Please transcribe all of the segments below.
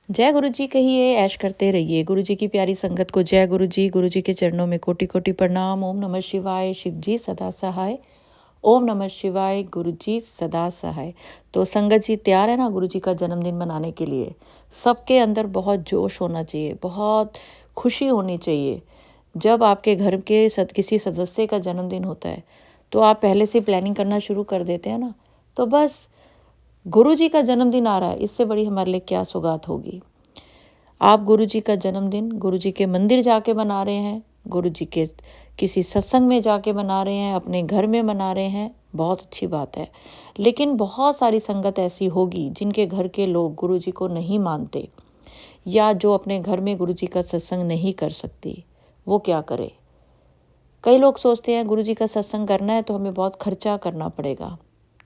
जय गुरु जी कहिए, ऐश करते रहिए। गुरु जी की प्यारी संगत को जय गुरु जी के चरणों में कोटि कोटि प्रणाम। ओम नमः शिवाय, शिव जी सदा सहाय। ओम नमः शिवाय, गुरु जी सदा सहाय। तो संगत जी तैयार है ना गुरु जी का जन्मदिन मनाने के लिए? सबके अंदर बहुत जोश होना चाहिए, बहुत खुशी होनी चाहिए। जब आपके घर के किसी सदस्य का जन्मदिन होता है तो आप पहले से प्लानिंग करना शुरू कर देते हैं ना। तो बस गुरु जी का जन्मदिन आ रहा है, इससे बड़ी हमारे लिए क्या सौगात होगी। आप गुरु जी का जन्मदिन गुरु जी के मंदिर जाके मना रहे हैं, गुरु जी के किसी सत्संग में जाके मना रहे हैं, अपने घर में मना रहे हैं, बहुत अच्छी बात है। लेकिन बहुत सारी संगत ऐसी होगी जिनके घर के लोग गुरु जी को नहीं मानते, या जो अपने घर में गुरु जी का सत्संग नहीं कर सकती। वो क्या करे? कई लोग सोचते हैं गुरु जी का सत्संग करना है तो हमें बहुत खर्चा करना पड़ेगा।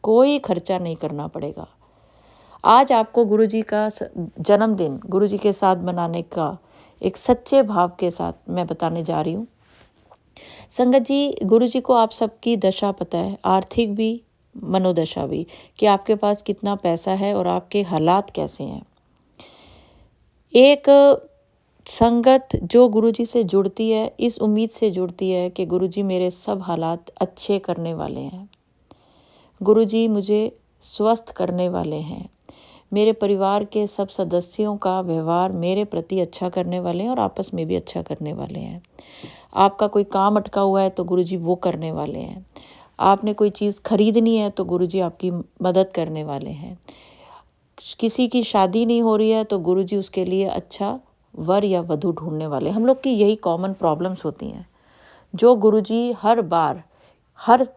कोई खर्चा नहीं करना पड़ेगा। आज आपको गुरु जी का जन्मदिन गुरु जी के साथ मनाने का एक सच्चे भाव के साथ मैं बताने जा रही हूँ। संगत जी, गुरु जी को आप सबकी दशा पता है, आर्थिक भी, मनोदशा भी, कि आपके पास कितना पैसा है और आपके हालात कैसे हैं। एक संगत जो गुरु जी से जुड़ती है, इस उम्मीद से जुड़ती है कि गुरु जी मेरे सब हालात अच्छे करने वाले हैं, गुरु जी मुझे स्वस्थ करने वाले हैं, मेरे परिवार के सब सदस्यों का व्यवहार मेरे प्रति अच्छा करने वाले हैं और आपस में भी अच्छा करने वाले हैं। आपका कोई काम अटका हुआ है तो गुरुजी वो करने वाले हैं। आपने कोई चीज़ खरीदनी है तो गुरुजी आपकी मदद करने वाले हैं। किसी की शादी नहीं हो रही है तो गुरुजी उसके लिए अच्छा वर या वधू ढूंढने वाले। हम लोग की यही कॉमन प्रॉब्लम्स होती हैं, जो गुरुजी हर बार हर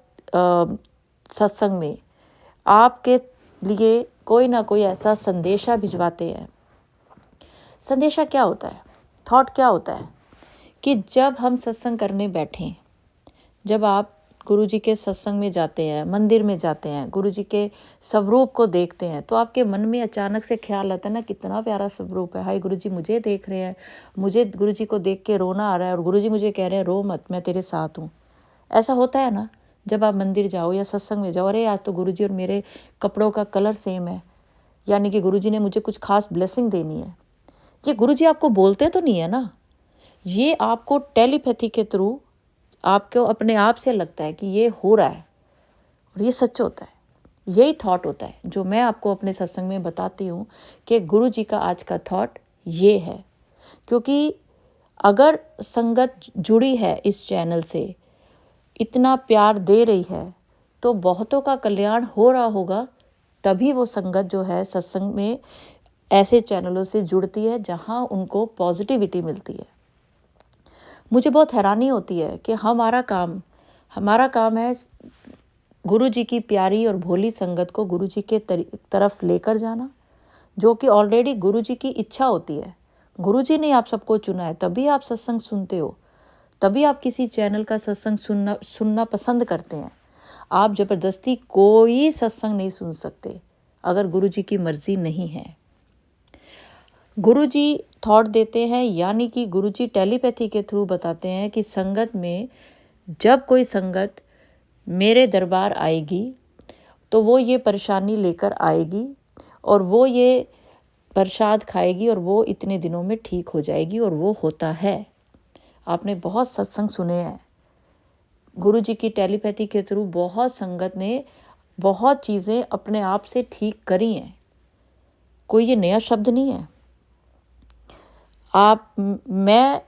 सत्संग में आपके लिए कोई ना कोई ऐसा संदेशा भिजवाते हैं। संदेशा क्या होता है? थॉट क्या होता है कि जब हम सत्संग करने बैठें, जब आप गुरु जी के सत्संग में जाते हैं, मंदिर में जाते हैं, गुरु जी के स्वरूप को देखते हैं, तो आपके मन में अचानक से ख्याल आता है ना, कितना प्यारा स्वरूप है, हाय गुरु जी मुझे देख रहे हैं, मुझे गुरु जी को देख के रोना आ रहा है और गुरु जी मुझे कह रहे हैं रो मत, मैं तेरे साथ हूँ। ऐसा होता है ना जब आप मंदिर जाओ या सत्संग में जाओ, अरे आज तो गुरु जी और मेरे कपड़ों का कलर सेम है, यानी कि गुरु जी ने मुझे कुछ खास ब्लेसिंग देनी है। ये गुरु जी आपको बोलते तो नहीं है ना, ये आपको टेलीपैथी के थ्रू आपको अपने आप से लगता है कि ये हो रहा है और ये सच होता है। यही थॉट होता है जो मैं आपको अपने सत्संग में बताती हूँ कि गुरु जी का आज का थॉट ये है। क्योंकि अगर संगत जुड़ी है इस चैनल से, इतना प्यार दे रही है, तो बहुतों का कल्याण हो रहा होगा, तभी वो संगत जो है सत्संग में ऐसे चैनलों से जुड़ती है जहाँ उनको पॉजिटिविटी मिलती है। मुझे बहुत हैरानी होती है कि हमारा काम है गुरु जी की प्यारी और भोली संगत को गुरु जी के तरफ लेकर जाना, जो कि ऑलरेडी गुरु जी की इच्छा होती है। गुरु जी ने आप सबको चुना है, तभी आप सत्संग सुनते हो, तभी आप किसी चैनल का सत्संग सुनना पसंद करते हैं। आप ज़बरदस्ती कोई सत्संग नहीं सुन सकते अगर गुरु जी की मर्जी नहीं है। गुरु जी थॉट देते हैं, यानी कि गुरु जी टेलीपैथी के थ्रू बताते हैं कि संगत में जब कोई संगत मेरे दरबार आएगी तो वो ये परेशानी लेकर आएगी और वो ये प्रसाद खाएगी और वो इतने दिनों में ठीक हो जाएगी, और वो होता है। आपने बहुत सत्संग सुने हैं, गुरु जी की टेलीपैथी के थ्रू बहुत संगत ने बहुत चीज़ें अपने आप से ठीक करी हैं। कोई ये नया शब्द नहीं है। मैं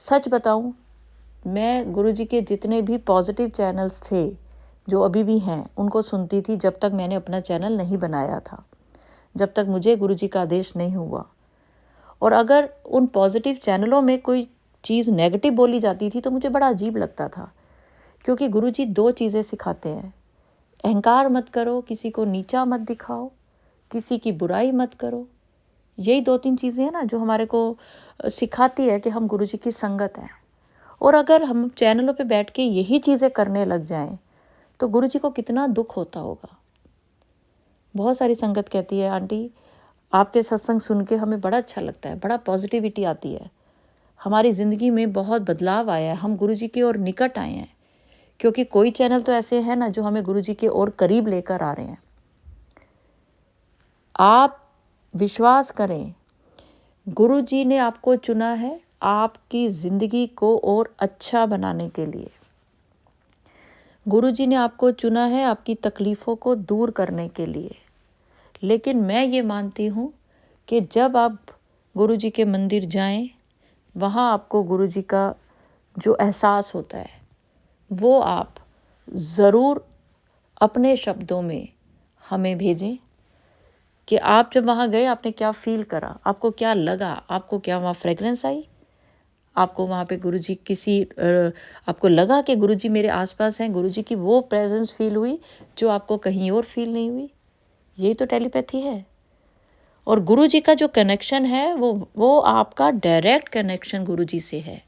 सच बताऊं, मैं गुरु जी के जितने भी पॉजिटिव चैनल्स थे जो अभी भी हैं, उनको सुनती थी जब तक मैंने अपना चैनल नहीं बनाया था, जब तक मुझे गुरु जी का आदेश नहीं हुआ। और अगर उन पॉजिटिव चैनलों में कोई चीज़ नेगेटिव बोली जाती थी तो मुझे बड़ा अजीब लगता था, क्योंकि गुरु जी दो चीज़ें सिखाते हैं। अहंकार मत करो, किसी को नीचा मत दिखाओ, किसी की बुराई मत करो। यही दो तीन चीज़ें हैं ना जो हमारे को सिखाती है कि हम गुरु जी की संगत हैं। और अगर हम चैनलों पे बैठ के यही चीज़ें करने लग जाएं तो गुरु जी को कितना दुख होता होगा। बहुत सारी संगत कहती है, आंटी आपके सत्संग सुन के हमें बड़ा अच्छा लगता है, बड़ा पॉजिटिविटी आती है, हमारी ज़िंदगी में बहुत बदलाव आया है, हम गुरु जी की ओर निकट आए हैं। क्योंकि कोई चैनल तो ऐसे हैं ना जो हमें गुरु जी के और करीब लेकर आ रहे हैं। आप विश्वास करें गुरुजी ने आपको चुना है आपकी ज़िंदगी को और अच्छा बनाने के लिए। गुरुजी ने आपको चुना है आपकी तकलीफ़ों को दूर करने के लिए। लेकिन मैं ये मानती हूँ कि जब आप गुरुजी के मंदिर जाएं, वहाँ आपको गुरुजी का जो एहसास होता है वो आप ज़रूर अपने शब्दों में हमें भेजें कि आप जब वहाँ गए आपने क्या फ़ील करा, आपको क्या लगा, आपको क्या वहाँ फ्रेगरेंस आई, आपको वहाँ पे गुरुजी आपको लगा कि गुरुजी मेरे आसपास हैं, गुरुजी की वो प्रेजेंस फील हुई जो आपको कहीं और फील नहीं हुई। यही तो टेलीपैथी है। और गुरुजी का जो कनेक्शन है वो आपका डायरेक्ट कनेक्शन गुरुजी से है।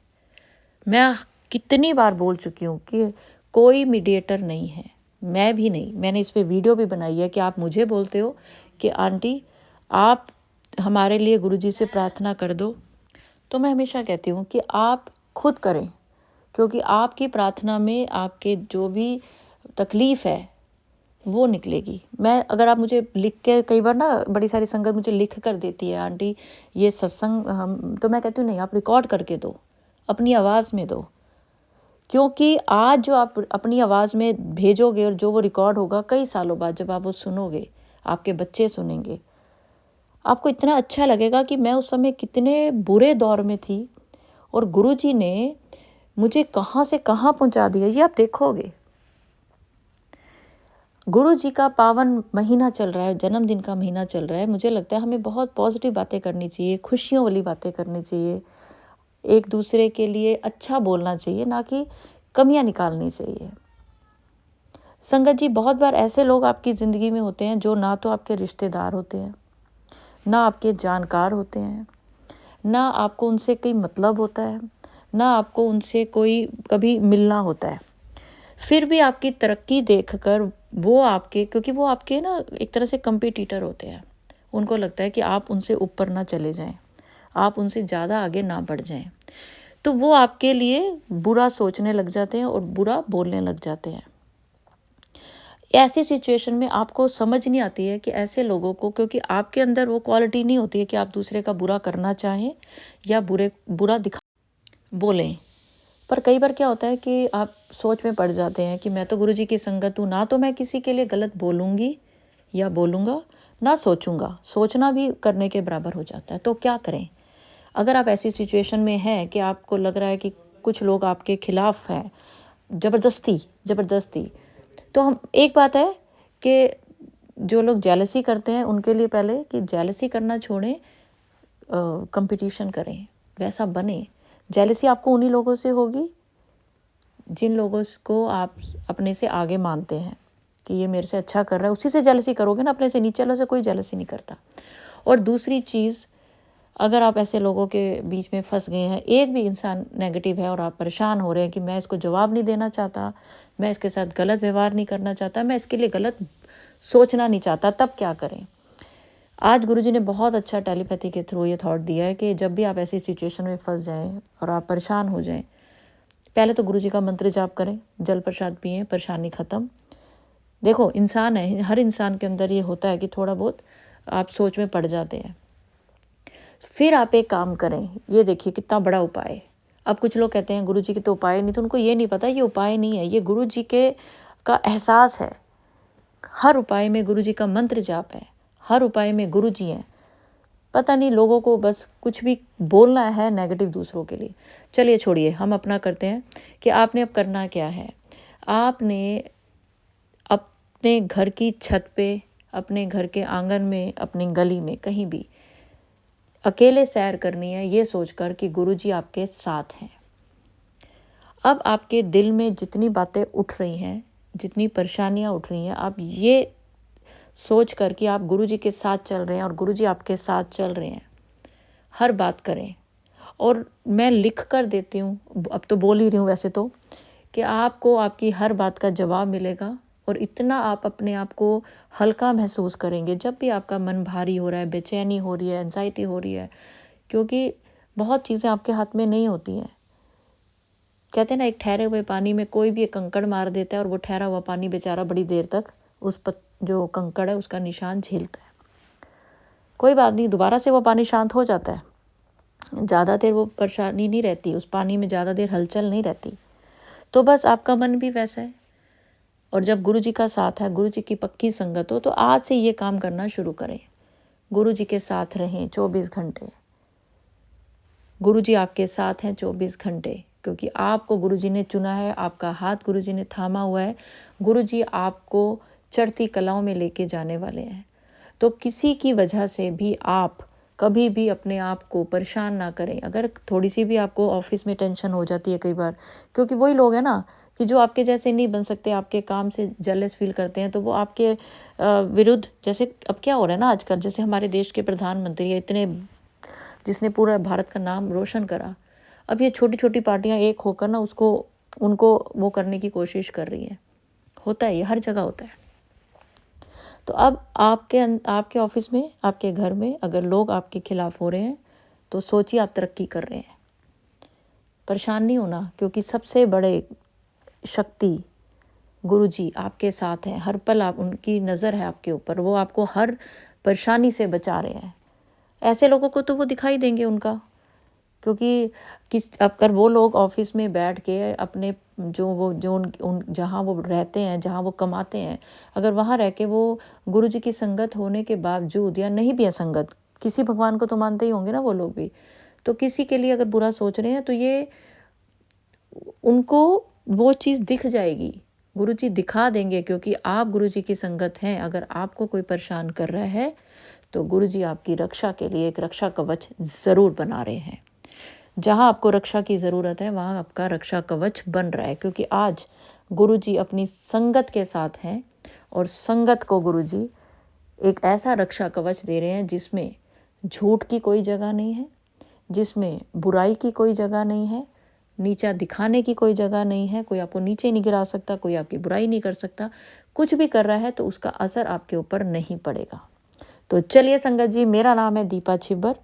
मैं कितनी बार बोल चुकी हूँ कि कोई मीडिएटर नहीं है, मैं भी नहीं। मैंने इस पे वीडियो भी बनाई है कि आप मुझे बोलते हो कि आंटी आप हमारे लिए गुरुजी से प्रार्थना कर दो, तो मैं हमेशा कहती हूँ कि आप खुद करें, क्योंकि आपकी प्रार्थना में आपके जो भी तकलीफ़ है वो निकलेगी। अगर आप मुझे लिख के, कई बार ना बड़ी सारी संगत मुझे लिख कर देती है, आंटी ये सत्संग तो मैं कहती हूँ नहीं, आप रिकॉर्ड करके दो, अपनी आवाज़ में दो, क्योंकि आज जो आप अपनी आवाज़ में भेजोगे और जो वो रिकॉर्ड होगा कई सालों बाद जब आप वो सुनोगे, आपके बच्चे सुनेंगे, आपको इतना अच्छा लगेगा कि मैं उस समय कितने बुरे दौर में थी और गुरुजी ने मुझे कहाँ से कहाँ पहुँचा दिया, ये आप देखोगे। गुरुजी का पावन महीना चल रहा है, जन्मदिन का महीना चल रहा है। मुझे लगता है हमें बहुत पॉजिटिव बातें करनी चाहिए, खुशियों वाली बातें करनी चाहिए, एक दूसरे के लिए अच्छा बोलना चाहिए, ना कि कमियां निकालनी चाहिए। संगत जी, बहुत बार ऐसे लोग आपकी ज़िंदगी में होते हैं जो ना तो आपके रिश्तेदार होते हैं, ना आपके जानकार होते हैं, ना आपको उनसे कोई मतलब होता है, ना आपको उनसे कोई कभी मिलना होता है। फिर भी आपकी तरक्की देखकर वो आपके, क्योंकि वो आपके ना एक तरह से कंपटीटर होते हैं, उनको लगता है कि आप उनसे ऊपर ना चले जाएं, आप उनसे ज़्यादा आगे ना बढ़ जाएं, तो वो आपके लिए बुरा सोचने लग जाते हैं और बुरा बोलने लग जाते हैं। ऐसी सिचुएशन में आपको समझ नहीं आती है कि ऐसे लोगों को, क्योंकि आपके अंदर वो क्वालिटी नहीं होती है कि आप दूसरे का बुरा करना चाहें या बुरा दिखा बोलें। पर कई बार क्या होता है कि आप सोच में पड़ जाते हैं कि मैं तो गुरुजी की संगत हूँ, ना तो मैं किसी के लिए गलत बोलूँगी या बोलूँगा, ना सोचूंगा, सोचना भी करने के बराबर हो जाता है। तो क्या करें? अगर आप ऐसी सिचुएशन में हैं कि आपको लग रहा है कि कुछ लोग आपके खिलाफ हैं, ज़बरदस्ती, तो हम एक बात है कि जो लोग जेलसी करते हैं उनके लिए पहले कि जेलसी करना छोड़ें, कंपटीशन करें, वैसा बने। जेलसी आपको उन्हीं लोगों से होगी जिन लोगों को आप अपने से आगे मानते हैं कि ये मेरे से अच्छा कर रहा है, उसी से जेलसी करोगे ना, अपने से नीचे वालों से कोई जेलसी नहीं करता। और दूसरी चीज़, अगर आप ऐसे लोगों के बीच में फंस गए हैं, एक भी इंसान नेगेटिव है और आप परेशान हो रहे हैं कि मैं इसको जवाब नहीं देना चाहता, मैं इसके साथ गलत व्यवहार नहीं करना चाहता, मैं इसके लिए गलत सोचना नहीं चाहता, तब क्या करें? आज गुरुजी ने बहुत अच्छा टेलीपैथी के थ्रू ये थॉट दिया है कि जब भी आप ऐसी सिचुएशन में फंस जाएं और आप परेशान हो जाएं, पहले तो गुरुजी का मंत्र जाप करें, जल प्रसाद पिएं, परेशानी ख़त्म। देखो, इंसान है, हर इंसान के अंदर ये होता है कि थोड़ा बहुत आप सोच में पड़ जाते हैं। फिर आप एक काम करें, ये देखिए कितना बड़ा उपाय है। अब कुछ लोग कहते हैं गुरुजी के तो उपाय नहीं, तो उनको ये नहीं पता ये उपाय नहीं है, ये गुरुजी का एहसास है। हर उपाय में गुरुजी का मंत्र जाप है, हर उपाय में गुरुजी हैं। पता नहीं लोगों को बस कुछ भी बोलना है नेगेटिव दूसरों के लिए। चलिए छोड़िए, हम अपना करते हैं कि आपने अब करना क्या है। आपने अपने घर की छत पे, अपने घर के आंगन में, अपनी गली में, कहीं भी अकेले सैर करनी है, ये सोचकर कि गुरुजी आपके साथ हैं। अब आपके दिल में जितनी बातें उठ रही हैं, जितनी परेशानियां उठ रही हैं, आप ये सोच कर कि आप गुरुजी के साथ चल रहे हैं और गुरुजी आपके साथ चल रहे हैं, हर बात करें। और मैं लिख कर देती हूँ, अब तो बोल ही रही हूँ वैसे तो, कि आपको आपकी हर बात का जवाब मिलेगा और इतना आप अपने आप को हल्का महसूस करेंगे जब भी आपका मन भारी हो रहा है, बेचैनी हो रही है, एंजाइटी हो रही है, क्योंकि बहुत चीज़ें आपके हाथ में नहीं होती हैं। कहते हैं ना, एक ठहरे हुए पानी में कोई भी एक कंकड़ मार देता है और वो ठहरा हुआ पानी बेचारा बड़ी देर तक जो कंकड़ है उसका निशान झेलता है। कोई बात नहीं, दोबारा से वो पानी शांत हो जाता है। ज़्यादा देर वो परेशानी नहीं रहती, उस पानी में ज़्यादा देर हलचल नहीं रहती। तो बस आपका मन भी वैसा है। और जब गुरु जी का साथ है, गुरु जी की पक्की संगत हो, तो आज से ये काम करना शुरू करें। गुरु जी के साथ रहें 24 घंटे। गुरु जी आपके साथ हैं 24 घंटे, क्योंकि आपको गुरु जी ने चुना है, आपका हाथ गुरु जी ने थामा हुआ है। गुरु जी आपको चढ़ती कलाओं में लेके जाने वाले हैं। तो किसी की वजह से भी आप कभी भी अपने आप को परेशान ना करें। अगर थोड़ी सी भी आपको ऑफिस में टेंशन हो जाती है कई बार, क्योंकि वही लोग हैं ना कि जो आपके जैसे नहीं बन सकते, आपके काम से जेलस फील करते हैं, तो वो आपके विरुद्ध, जैसे अब क्या हो रहा है ना आजकल, जैसे हमारे देश के प्रधानमंत्री है इतने, जिसने पूरा भारत का नाम रोशन करा, अब ये छोटी छोटी पार्टियां एक होकर ना उसको उनको वो करने की कोशिश कर रही है। होता है, ये हर जगह होता है। तो अब आपके ऑफिस में, आपके घर में अगर लोग आपके खिलाफ हो रहे हैं, तो सोचिए आप तरक्की कर रहे हैं। परेशान नहीं होना, क्योंकि सबसे बड़े शक्ति गुरु जी आपके साथ हैं। हर पल आप, उनकी नज़र है आपके ऊपर, वो आपको हर परेशानी से बचा रहे हैं। ऐसे लोगों को तो वो दिखाई देंगे उनका, क्योंकि अगर वो लोग ऑफिस में बैठ के अपने जो उन जहाँ वो रहते हैं, जहाँ वो कमाते हैं, अगर वहाँ रह के वो गुरु जी की संगत होने के बावजूद, या नहीं भी है संगत, किसी भगवान को तो मानते ही होंगे ना वो लोग भी, तो किसी के लिए अगर बुरा सोच रहे हैं, तो ये उनको वो चीज़ दिख जाएगी, गुरु जी दिखा देंगे, क्योंकि आप गुरु जी की संगत हैं। अगर आपको कोई परेशान कर रहा है, तो गुरु जी आपकी रक्षा के लिए एक रक्षा कवच ज़रूर बना रहे हैं। जहाँ आपको रक्षा की ज़रूरत है, वहाँ आपका रक्षा कवच बन रहा है, क्योंकि आज गुरु जी अपनी संगत के साथ हैं, और संगत को गुरु जी एक ऐसा रक्षा कवच दे रहे हैं जिसमें झूठ की कोई जगह नहीं है, जिसमें बुराई की कोई जगह नहीं है, नीचा दिखाने की कोई जगह नहीं है। कोई आपको नीचे नहीं गिरा सकता, कोई आपकी बुराई नहीं कर सकता। कुछ भी कर रहा है तो उसका असर आपके ऊपर नहीं पड़ेगा। तो चलिए संगत जी, मेरा नाम है दीपा छिब्बर,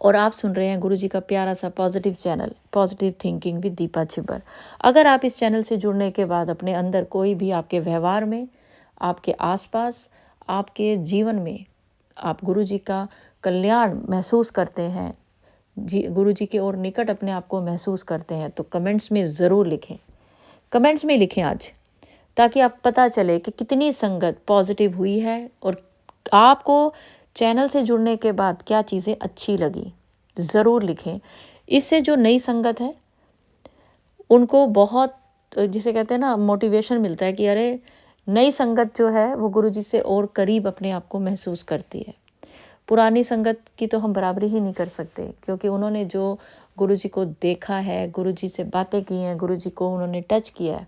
और आप सुन रहे हैं गुरु जी का प्यारा सा positive channel, positive thinking with Deepa Chhibber. अगर आप इस चैनल से जुड़ने के बाद अपने अंदर कोई भी, आपके व्यवहार में, आपके आसपास, आपके जीवन में आप गुरु जी का कल्याण महसूस करते हैं, गुरु जी के और निकट अपने आप को महसूस करते हैं, तो कमेंट्स में ज़रूर लिखें। कमेंट्स में लिखें आज, ताकि आप पता चले कि कितनी संगत पॉजिटिव हुई है, और आपको चैनल से जुड़ने के बाद क्या चीज़ें अच्छी लगी, ज़रूर लिखें। इससे जो नई संगत है उनको बहुत, जिसे कहते हैं ना, मोटिवेशन मिलता है कि अरे, नई संगत जो है वो गुरु जी से और करीब अपने आप को महसूस करती है। पुरानी संगत की तो हम बराबरी ही नहीं कर सकते, क्योंकि उन्होंने जो गुरु जी को देखा है, गुरु जी से बातें की हैं, गुरु जी को उन्होंने टच किया है,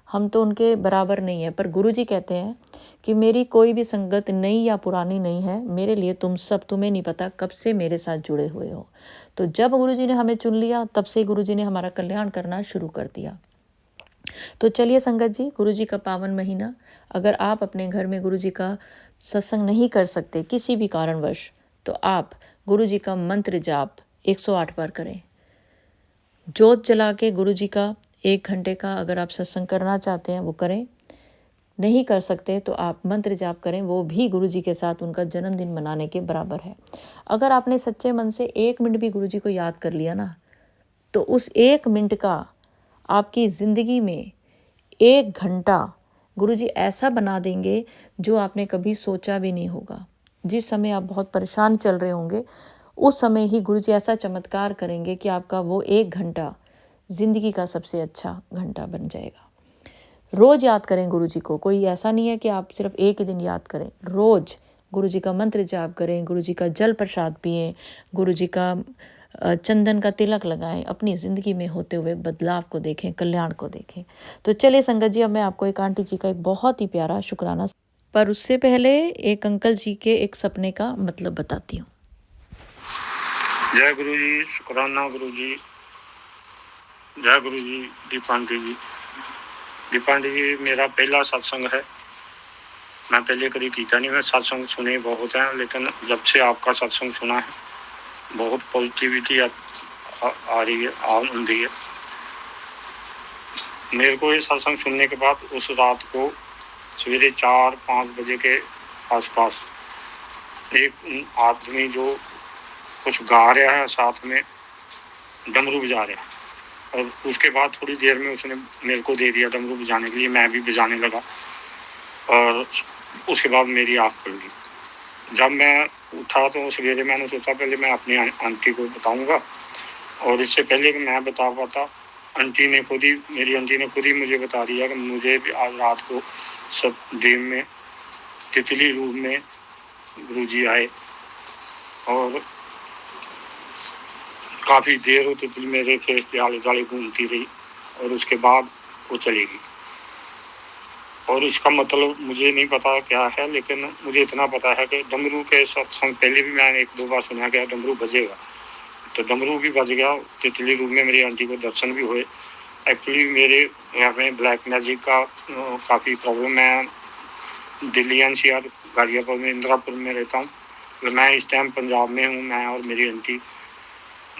हम तो उनके बराबर नहीं है। पर गुरु जी कहते हैं कि मेरी कोई भी संगत नई या पुरानी नहीं है, मेरे लिए तुम सब, तुम्हें नहीं पता कब से मेरे साथ जुड़े हुए हो। तो जब गुरु जी ने हमें चुन लिया, तब से गुरु जी ने हमारा कल्याण करना शुरू कर दिया। तो चलिए संगत जी, गुरु जी का पावन महीना, अगर आप अपने घर में गुरु जी का सत्संग नहीं कर सकते किसी भी कारणवश, तो आप गुरु जी का मंत्र जाप 108 बार करें। जोत जला के गुरु जी का 1 घंटे का अगर आप सत्संग करना चाहते हैं वो करें। नहीं कर सकते तो आप मंत्र जाप करें, वो भी गुरु जी के साथ उनका जन्मदिन मनाने के बराबर है। अगर आपने सच्चे मन से 1 मिनट भी गुरु जी को याद कर लिया ना, तो उस 1 मिनट का आपकी ज़िंदगी में 1 घंटा गुरु जी ऐसा बना देंगे जो आपने कभी सोचा भी नहीं होगा। जिस समय आप बहुत परेशान चल रहे होंगे, उस समय ही गुरु जी ऐसा चमत्कार करेंगे कि आपका वो 1 घंटा ज़िंदगी का सबसे अच्छा घंटा बन जाएगा। रोज़ याद करें गुरु जी को। कोई ऐसा नहीं है कि आप सिर्फ एक ही दिन याद करें, रोज़ गुरु जी का मंत्र जाप करें, गुरु जी का जल प्रसाद पिएं, गुरु जी का चंदन का तिलक लगाएं, अपनी ज़िंदगी में होते हुए बदलाव को देखें, कल्याण को देखें। तो चलिए संगत जी, अब मैं आपको एक आंटी जी का एक बहुत ही प्यारा शुक्राना, पर उससे पहले एक अंकल जी के एक सपने का मतलब बताती हूँ। जय गुरु जी, शुक्राना गुरु जी। जय गुरु जी। दीपांडी जी, दीपांडी जी मेरा पहला सत्संग है। मैं पहले कभी कीता नहीं, मैं सत्संग सुने बहुत हैं, लेकिन जब से आपका सत्संग सुना है बहुत पॉजिटिविटी आ रही है, आती है मेरे को। ये सत्संग सुनने के बाद उस रात को सवेरे 4-5 बजे के आसपास एक आदमी जो कुछ गा रहा है, साथ में डमरू बजा रहा है। और उसके बाद थोड़ी देर में उसने मेरे को दे दिया डमरू बजाने के लिए, मैं भी बजाने लगा और उसके बाद मेरी आँख खुल गई। जब मैं उठा तो सवेरे मैंने सोचा पहले मैं अपनी आंटी को बताऊंगा, और इससे पहले कि मैं बता पाता, मेरी आंटी ने खुद ही मुझे बता दिया कि मुझे भी आज रात को सब ड्रीम में तितली रूप में गुरुजी आए और काफ़ी देर वो तितली मेरे फेस के आले दुआले घूमती रही और उसके बाद वो चली गई। और इसका मतलब मुझे नहीं पता क्या है, लेकिन मुझे इतना पता है कि डमरू के सत्संग पहले भी मैंने 1-2 बार सुना गया डमरू बजेगा, तो डमरू भी बज गया। तितली रूप में मेरी आंटी को दर्शन भी हुए। एक्चुअली मेरे यहाँ पे ब्लैक मैजिक का काफ़ी प्रॉब्लम है। दिल्ली एनसीआर गाजियापुर में इंदिरापुर में रहता हूँ। तो मैं इस टाइम पंजाब में हूँ। मैं और मेरी आंटी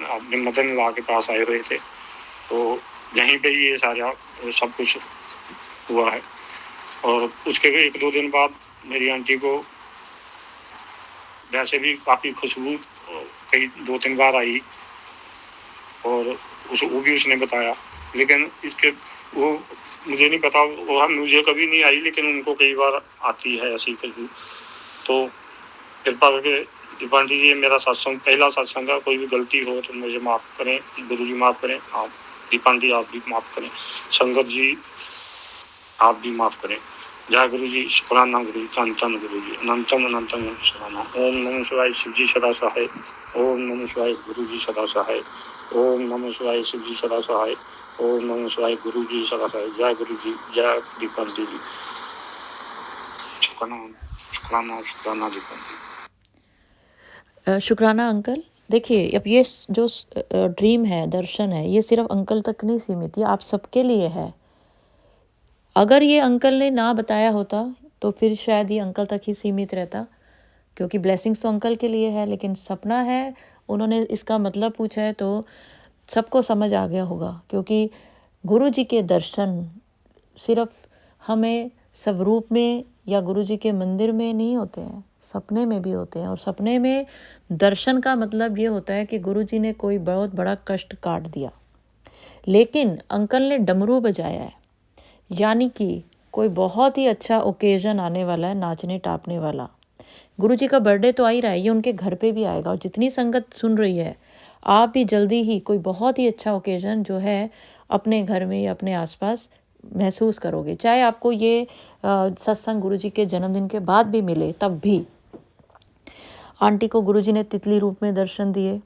अपने मदर इन लॉ के पास आए हुए थे, तो यहीं पे ये सारा सब कुछ हुआ है। और उसके 1-2 दिन बाद मेरी आंटी को वैसे भी काफ़ी खुशबू कई 2-3 बार आई और वो भी उसने बताया, लेकिन इसके वो मुझे नहीं पता, वो मुझे कभी नहीं आई, लेकिन उनको कई बार आती है ऐसी खुशबू। तो कृपा करके दीपांटी जी, ये मेरा सत्संग पहला सत्संग है, कोई भी गलती हो तो मुझे माफ़ करें, गुरुजी माफ़ करें, आप दीपांटी आप भी माफ़ करें, संगत जी आप भी माफ़ करें। जय गुरु जी, शुक्राना गुरु जी, धन धन गुरु जी, अनंतम अनंतम शुक्राना। ओम नमः शिवाय, शिव जी सदा सहाय। ओम नमः शिवाय, गुरु जी सदा सहाय। ओम नमः शिवाय, शिव जी सदा सहाय। ओम नमः शिवाय, गुरु जी सदा सहाय। जय गुरु जी, जय दीपांटी जी। शुक्राना शुक्राना शुक्राना दीपांटी। शुक्राना अंकल। देखिए, अब ये जो ड्रीम है, दर्शन है, ये सिर्फ अंकल तक नहीं सीमित, ये आप सबके लिए है। अगर ये अंकल ने ना बताया होता तो फिर शायद ये अंकल तक ही सीमित रहता, क्योंकि ब्लेसिंग्स तो अंकल के लिए है, लेकिन सपना है, उन्होंने इसका मतलब पूछा है तो सबको समझ आ गया होगा। क्योंकि गुरु जी के दर्शन सिर्फ हमें स्वरूप में या गुरु जी के मंदिर में नहीं होते हैं, सपने में भी होते हैं। और सपने में दर्शन का मतलब ये होता है कि गुरु जी ने कोई बहुत बड़ा कष्ट काट दिया, लेकिन अंकल ने डमरू बजाया है, यानी कि कोई बहुत ही अच्छा ओकेजन आने वाला है, नाचने टापने वाला। गुरु जी का बर्थडे तो आ ही रहा है, ये उनके घर पे भी आएगा। और जितनी संगत सुन रही है, आप भी जल्दी ही कोई बहुत ही अच्छा ओकेजन जो है अपने घर में या अपने आसपास महसूस करोगे। चाहे आपको ये सत्संग गुरु जी के जन्मदिन के बाद भी मिले, तब भी। आंटी को गुरु जी ने तितली रूप में दर्शन दिए।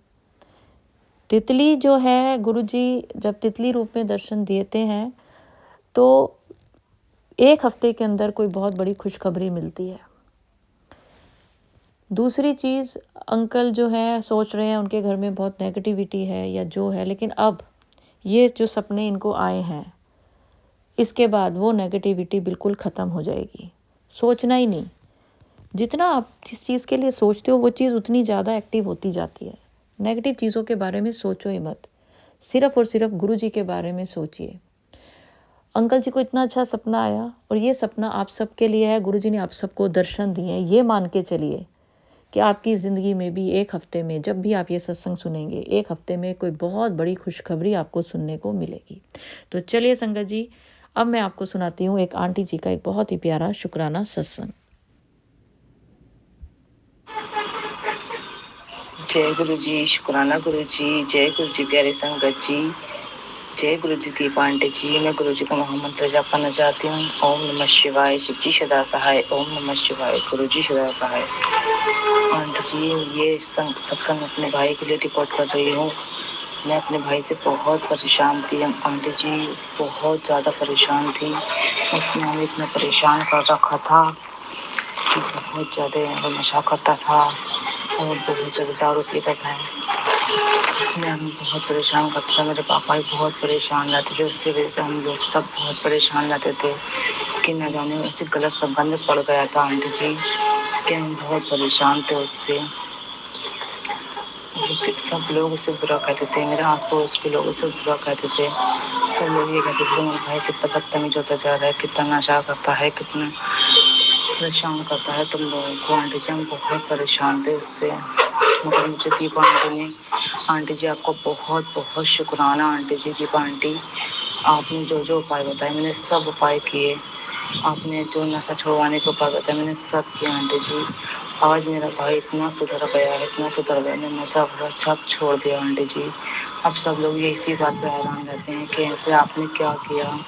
तितली जो है, गुरु जी जब तितली रूप में दर्शन देते हैं तो 1 हफ्ते के अंदर कोई बहुत बड़ी खुशखबरी मिलती है। दूसरी चीज़, अंकल जो है सोच रहे हैं उनके घर में बहुत नेगेटिविटी है या जो है, लेकिन अब ये जो सपने इनको आए हैं, इसके बाद वो नेगेटिविटी बिल्कुल ख़त्म हो जाएगी। सोचना ही नहीं, जितना आप जिस चीज़ के लिए सोचते हो वो चीज़ उतनी ज़्यादा एक्टिव होती जाती है। नेगेटिव चीज़ों के बारे में सोचो ही मत, सिर्फ और सिर्फ गुरु जी के बारे में सोचिए। अंकल जी को इतना अच्छा सपना आया और ये सपना आप सबके लिए है। गुरु जी ने आप सबको दर्शन दिए हैं। ये मान के चलिए कि आपकी ज़िंदगी में भी 1 हफ्ते में, जब भी आप ये सत्संग सुनेंगे, 1 हफ्ते में कोई बहुत बड़ी खुशखबरी आपको सुनने को मिलेगी। तो चलिए संगत जी, अब मैं आपको सुनाती हूँ एक आंटी जी का एक बहुत ही प्यारा शुक्राना सत्संग। जय गुरु जी, शुक्राना गुरु जी, जय गुरु जी प्यारे संगत जी, जय गुरु जी दीपांटे जी। मैं गुरु जी का महामंत्र जाप करना चाहती हूँ। ओम नमः शिवाय, शिव जी सदा सहाय। ओम नमः शिवाय, गुरु जी सदा सहाय। आंटी जी, ये सत्संग अपने भाई के लिए रिकॉर्ड कर रही हूँ। मैं अपने भाई से बहुत परेशान थी आंटी जी, बहुत ज़्यादा परेशान थी। उसने हमें इतना परेशान कर रखा था कि बहुत ज़्यादा नशा करता था और बहुत ज़्यादा दारू पीता था। उसने हमें बहुत परेशान करता था। मेरे पापा भी बहुत परेशान रहते थे उसकी वजह से। हम लोग सब बहुत परेशान रहते थे कि न जाने ऐसे गलत संबंध में पड़ गया था आंटी जी कि हम बहुत परेशान थे उससे। सब लोग उसे बुरा कहते थे, मेरे आस पड़ोस के लोग उसे बुरा कहते थे। सब लोग ये कहते थे मेरा भाई कितना बदतमीज होता जा रहा है, कितना नशा करता है, कितना परेशान करता है तुम लोगों को। आंटी जी हम बहुत परेशान थे उससे। मगर मुझे दीपा आंटी ने, आंटी जी आपको बहुत बहुत शुक्राना आंटी जी, दीपा आंटी आपने जो जो उपाय बताए मैंने सब उपाय किए। आपने जो नशा छुड़वाने के उपाय बताए मैंने सब किए आंटी जी। आज मेरा भाई इतना सुधर गया है, इतना सुधर गया, मैंने नशा वशा सब छोड़ दिया आंटी जी। अब सब लोग ये इसी बात पे हैरान रहते हैं कि ऐसे आपने क्या किया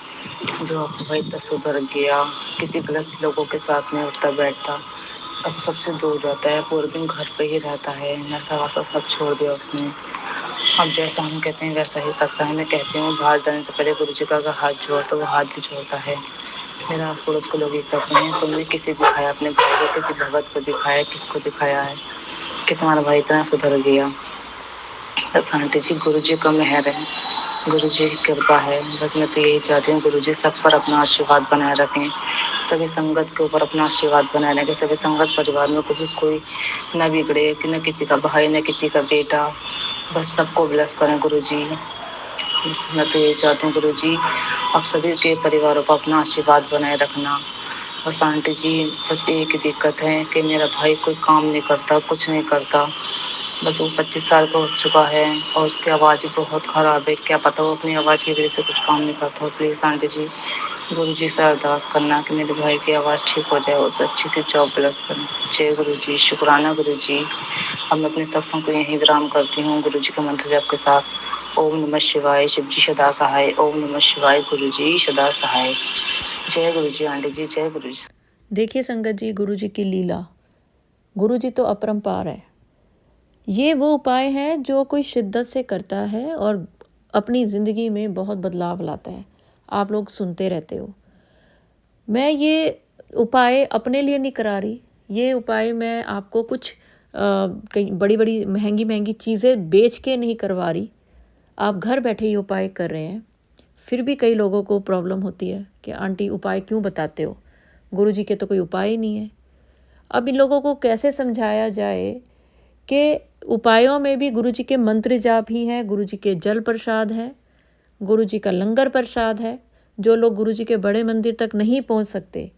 जो आपका भाई इतना सुधर गया, किसी गलत लोगों के साथ में उठता बैठता, अब सबसे दूर रहता है, पूरे दिन घर पे ही रहता है, नशा वशा सब छोड़ दिया उसने। अब जैसा हम कहते हैं वैसा ही करता है। मैं कहती हूँ बाहर जाने से पहले गुरुजी का अगर हाथ जोड़ तो वो हाथ भी जोड़ता है। मेरे आस पड़ोस के लोग ये कहते हैं तुमने किसे दिखाया, अपने भाई को, किसी भगत को दिखाया, किसको दिखाया है कि तुम्हारा भाई इतना सुधर गया। बस आंटी जी गुरुजी का मेहर है, गुरुजी की कृपा है। बस मैं तो यही चाहती हूँ गुरुजी सब पर अपना आशीर्वाद बनाए रखें, सभी संगत के ऊपर अपना आशीर्वाद बनाए रखें, सभी संगत परिवार में कभी कोई न बिगड़े, कि न किसी का भाई न किसी का बेटा, बस सबको ब्लेस करें गुरुजी। बस मैं तो यही चाहती हूँ गुरुजी आप सभी के परिवारों को अपना आशीर्वाद बनाए रखना। बस आंटी जी बस एक ही दिक्कत है कि मेरा भाई कोई काम नहीं करता, कुछ नहीं करता, बस वो 25 साल का हो चुका है और उसकी आवाज़ भी बहुत ख़राब है, क्या पता वो अपनी आवाज़ की वजह से कुछ काम नहीं करता हो। प्लीज़ आंटी जी गुरु जी से अरदास करना कि मेरे भाई की आवाज़ ठीक हो जाए, उसे अच्छी सी जॉब प्लस करें। जय गुरु जी, शुक्राना गुरु जी। अब मैं अपने सत्संग को यहीं विराम करती हूँ गुरु जी के मंत्र जप के साथ। ओम नमः शिवाय, शिव जी सदा सहाय। ओम नमः शिवाय, गुरु जी सदा सहाय। जय गुरु जी आंटी जी, जय गुरु जी। देखिए संगत जी, गुरु जी की लीला, गुरु जी तो अपरंपार है। ये वो उपाय है जो कोई शिद्दत से करता है और अपनी ज़िंदगी में बहुत बदलाव लाता है। आप लोग सुनते रहते हो। मैं ये उपाय अपने लिए नहीं करा रही, ये उपाय मैं आपको कुछ कई बड़ी बड़ी महंगी महंगी चीज़ें बेच के नहीं करवा रही। आप घर बैठे ये उपाय कर रहे हैं। फिर भी कई लोगों को प्रॉब्लम होती है कि आंटी उपाय क्यों बताते हो, गुरु जी के तो कोई उपाय ही नहीं है। अब इन लोगों को कैसे समझाया जाए कि उपायों में भी गुरु जी के मंत्र जाप ही हैं, गुरु जी के जल प्रसाद है, गुरु जी का लंगर प्रसाद है। जो लोग गुरु जी के बड़े मंदिर तक नहीं पहुंच सकते,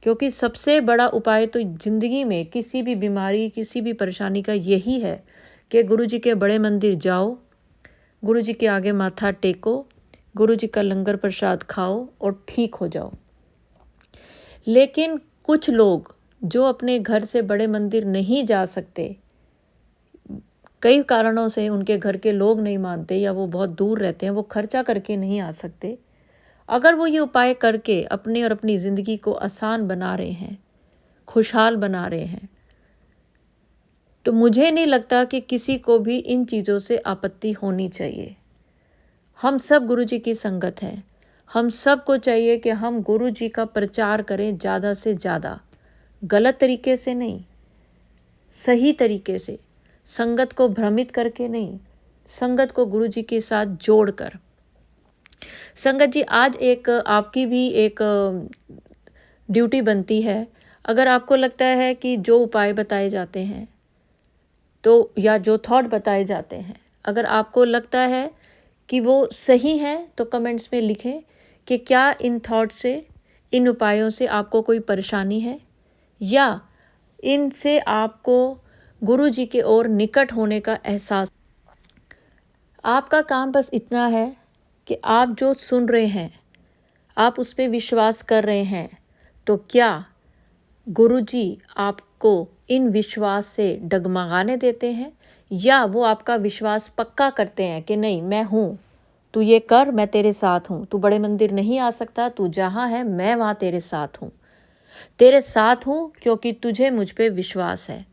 क्योंकि सबसे बड़ा उपाय तो ज़िंदगी में किसी भी बीमारी, किसी भी परेशानी का यही है कि गुरु जी के बड़े मंदिर जाओ, गुरु जी के आगे माथा टेको, गुरु जी का लंगर प्रसाद खाओ और ठीक हो जाओ। लेकिन कुछ लोग जो अपने घर से बड़े मंदिर नहीं जा सकते, कई कारणों से उनके घर के लोग नहीं मानते या वो बहुत दूर रहते हैं, वो खर्चा करके नहीं आ सकते, अगर वो ये उपाय करके अपने और अपनी ज़िंदगी को आसान बना रहे हैं, खुशहाल बना रहे हैं, तो मुझे नहीं लगता कि किसी को भी इन चीज़ों से आपत्ति होनी चाहिए। हम सब गुरु जी की संगत हैं। हम सब को चाहिए कि हम गुरु जी का प्रचार करें ज़्यादा से ज़्यादा, गलत तरीके से नहीं, सही तरीके से, संगत को भ्रमित करके नहीं, संगत को गुरु जी के साथ जोड़कर। संगत जी, आज एक आपकी भी एक ड्यूटी बनती है। अगर आपको लगता है कि जो उपाय बताए जाते हैं तो, या जो थॉट बताए जाते हैं, अगर आपको लगता है कि वो सही है तो कमेंट्स में लिखें कि क्या इन थॉट से, इन उपायों से आपको कोई परेशानी है या इनसे आपको गुरु जी के ओर निकट होने का एहसास। आपका काम बस इतना है कि आप जो सुन रहे हैं, आप उस पर विश्वास कर रहे हैं, तो क्या गुरु जी आपको इन विश्वास से डगमगाने देते हैं या वो आपका विश्वास पक्का करते हैं कि नहीं, मैं हूँ, तू ये कर, मैं तेरे साथ हूँ, तू बड़े मंदिर नहीं आ सकता, तू जहाँ है मैं वहाँ तेरे साथ हूँ, तेरे साथ हूँ क्योंकि तुझे मुझ पे विश्वास है।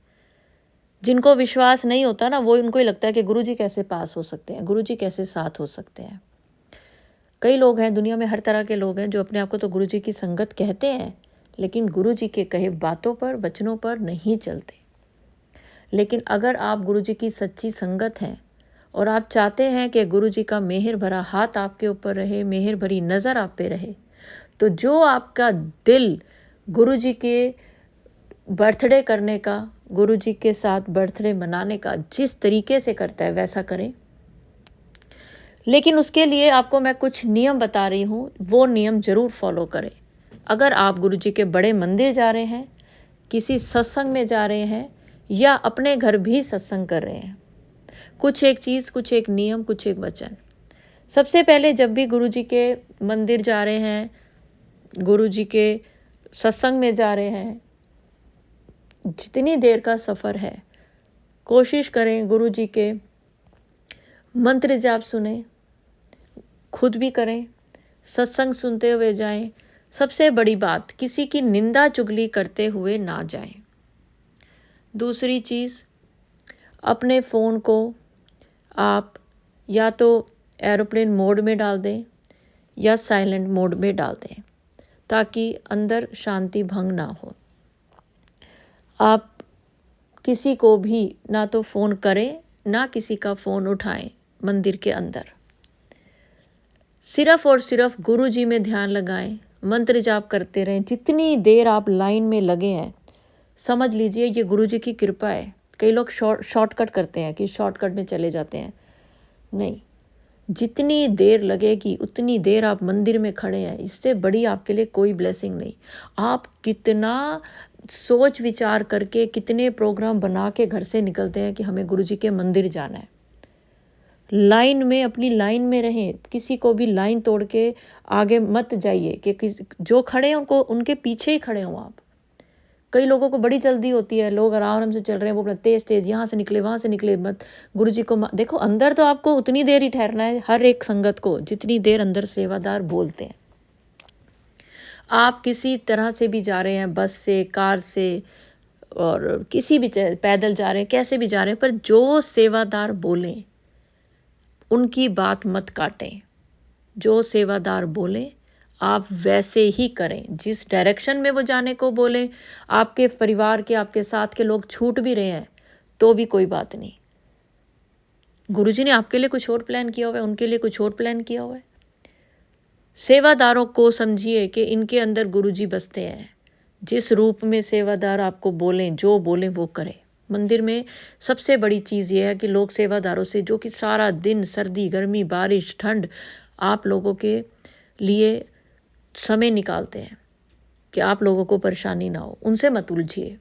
जिनको विश्वास नहीं होता ना, वो उनको ही लगता है कि गुरु जी कैसे पास हो सकते हैं, गुरु जी कैसे साथ हो सकते हैं। कई लोग हैं दुनिया में, हर तरह के लोग हैं जो अपने आप को तो गुरु जी की संगत कहते हैं, लेकिन गुरु जी के कहे बातों पर, वचनों पर नहीं चलते। लेकिन अगर आप गुरु जी की सच्ची संगत हैं और आप चाहते हैं कि गुरु जी का मेहर भरा हाथ आपके ऊपर रहे, मेहर भरी नज़र आप पे रहे, तो जो आपका दिल गुरु जी के बर्थडे करने का, गुरु जी के साथ बर्थडे मनाने का जिस तरीके से करता है वैसा करें। लेकिन उसके लिए आपको मैं कुछ नियम बता रही हूँ, वो नियम ज़रूर फॉलो करें। अगर आप गुरु जी के बड़े मंदिर जा रहे हैं, किसी सत्संग में जा रहे हैं या अपने घर भी सत्संग कर रहे हैं। कुछ एक चीज़, कुछ एक नियम, कुछ एक वचन। सबसे पहले जब भी गुरु जी के मंदिर जा रहे हैं, गुरु जी के सत्संग में जा रहे हैं, जितनी देर का सफ़र है, कोशिश करें गुरु जी के मंत्र जाप सुने, खुद भी करें, सत्संग सुनते हुए जाएं। सबसे बड़ी बात, किसी की निंदा चुगली करते हुए ना जाएं। दूसरी चीज़, अपने फ़ोन को आप या तो एरोप्लेन मोड में डाल दें या साइलेंट मोड में डाल दें, ताकि अंदर शांति भंग ना हो। आप किसी को भी ना तो फ़ोन करें, ना किसी का फ़ोन उठाएं मंदिर के अंदर। सिर्फ़ और सिर्फ गुरु जी में ध्यान लगाएं, मंत्र जाप करते रहें। जितनी देर आप लाइन में लगे हैं, समझ लीजिए ये गुरु जी की कृपा है। कई लोग शॉर्टकट करते हैं कि शॉर्टकट में चले जाते हैं। नहीं, जितनी देर लगेगी उतनी देर आप मंदिर में खड़े हैं, इससे बड़ी आपके लिए कोई ब्लेसिंग नहीं। आप कितना सोच विचार करके, कितने प्रोग्राम बना के घर से निकलते हैं कि हमें गुरु जी के मंदिर जाना है। लाइन में, अपनी लाइन में रहें। किसी को भी लाइन तोड़ के आगे मत जाइए कि जो खड़े हैं उनको, उनके पीछे ही खड़े हों आप। कई लोगों को बड़ी जल्दी होती है, लोग आराम से चल रहे हैं, वो अपना तेज़ तेज़ यहाँ से निकले वहाँ से निकले, मत गुरु जी को देखो। अंदर तो आपको उतनी देर ही ठहरना है, हर एक संगत को जितनी देर अंदर सेवादार बोलते हैं। आप किसी तरह से भी जा रहे हैं, बस से, कार से, और किसी भी पैदल जा रहे हैं, कैसे भी जा रहे हैं, पर जो सेवादार बोलें उनकी बात मत काटें। जो सेवादार बोलें आप वैसे ही करें। जिस डायरेक्शन में वो जाने को बोलें, आपके परिवार के, आपके साथ के लोग छूट भी रहे हैं तो भी कोई बात नहीं। गुरुजी ने आपके लिए कुछ और प्लान किया हुआ है, उनके लिए कुछ और प्लान किया हुआ है। सेवादारों को समझिए कि इनके अंदर गुरुजी बसते हैं। जिस रूप में सेवादार आपको बोलें, जो बोलें वो करें। मंदिर में सबसे बड़ी चीज़ ये है कि लोग सेवादारों से, जो कि सारा दिन सर्दी, गर्मी, बारिश, ठंड आप लोगों के लिए समय निकालते हैं कि आप लोगों को परेशानी ना हो, उनसे मत उलझिए।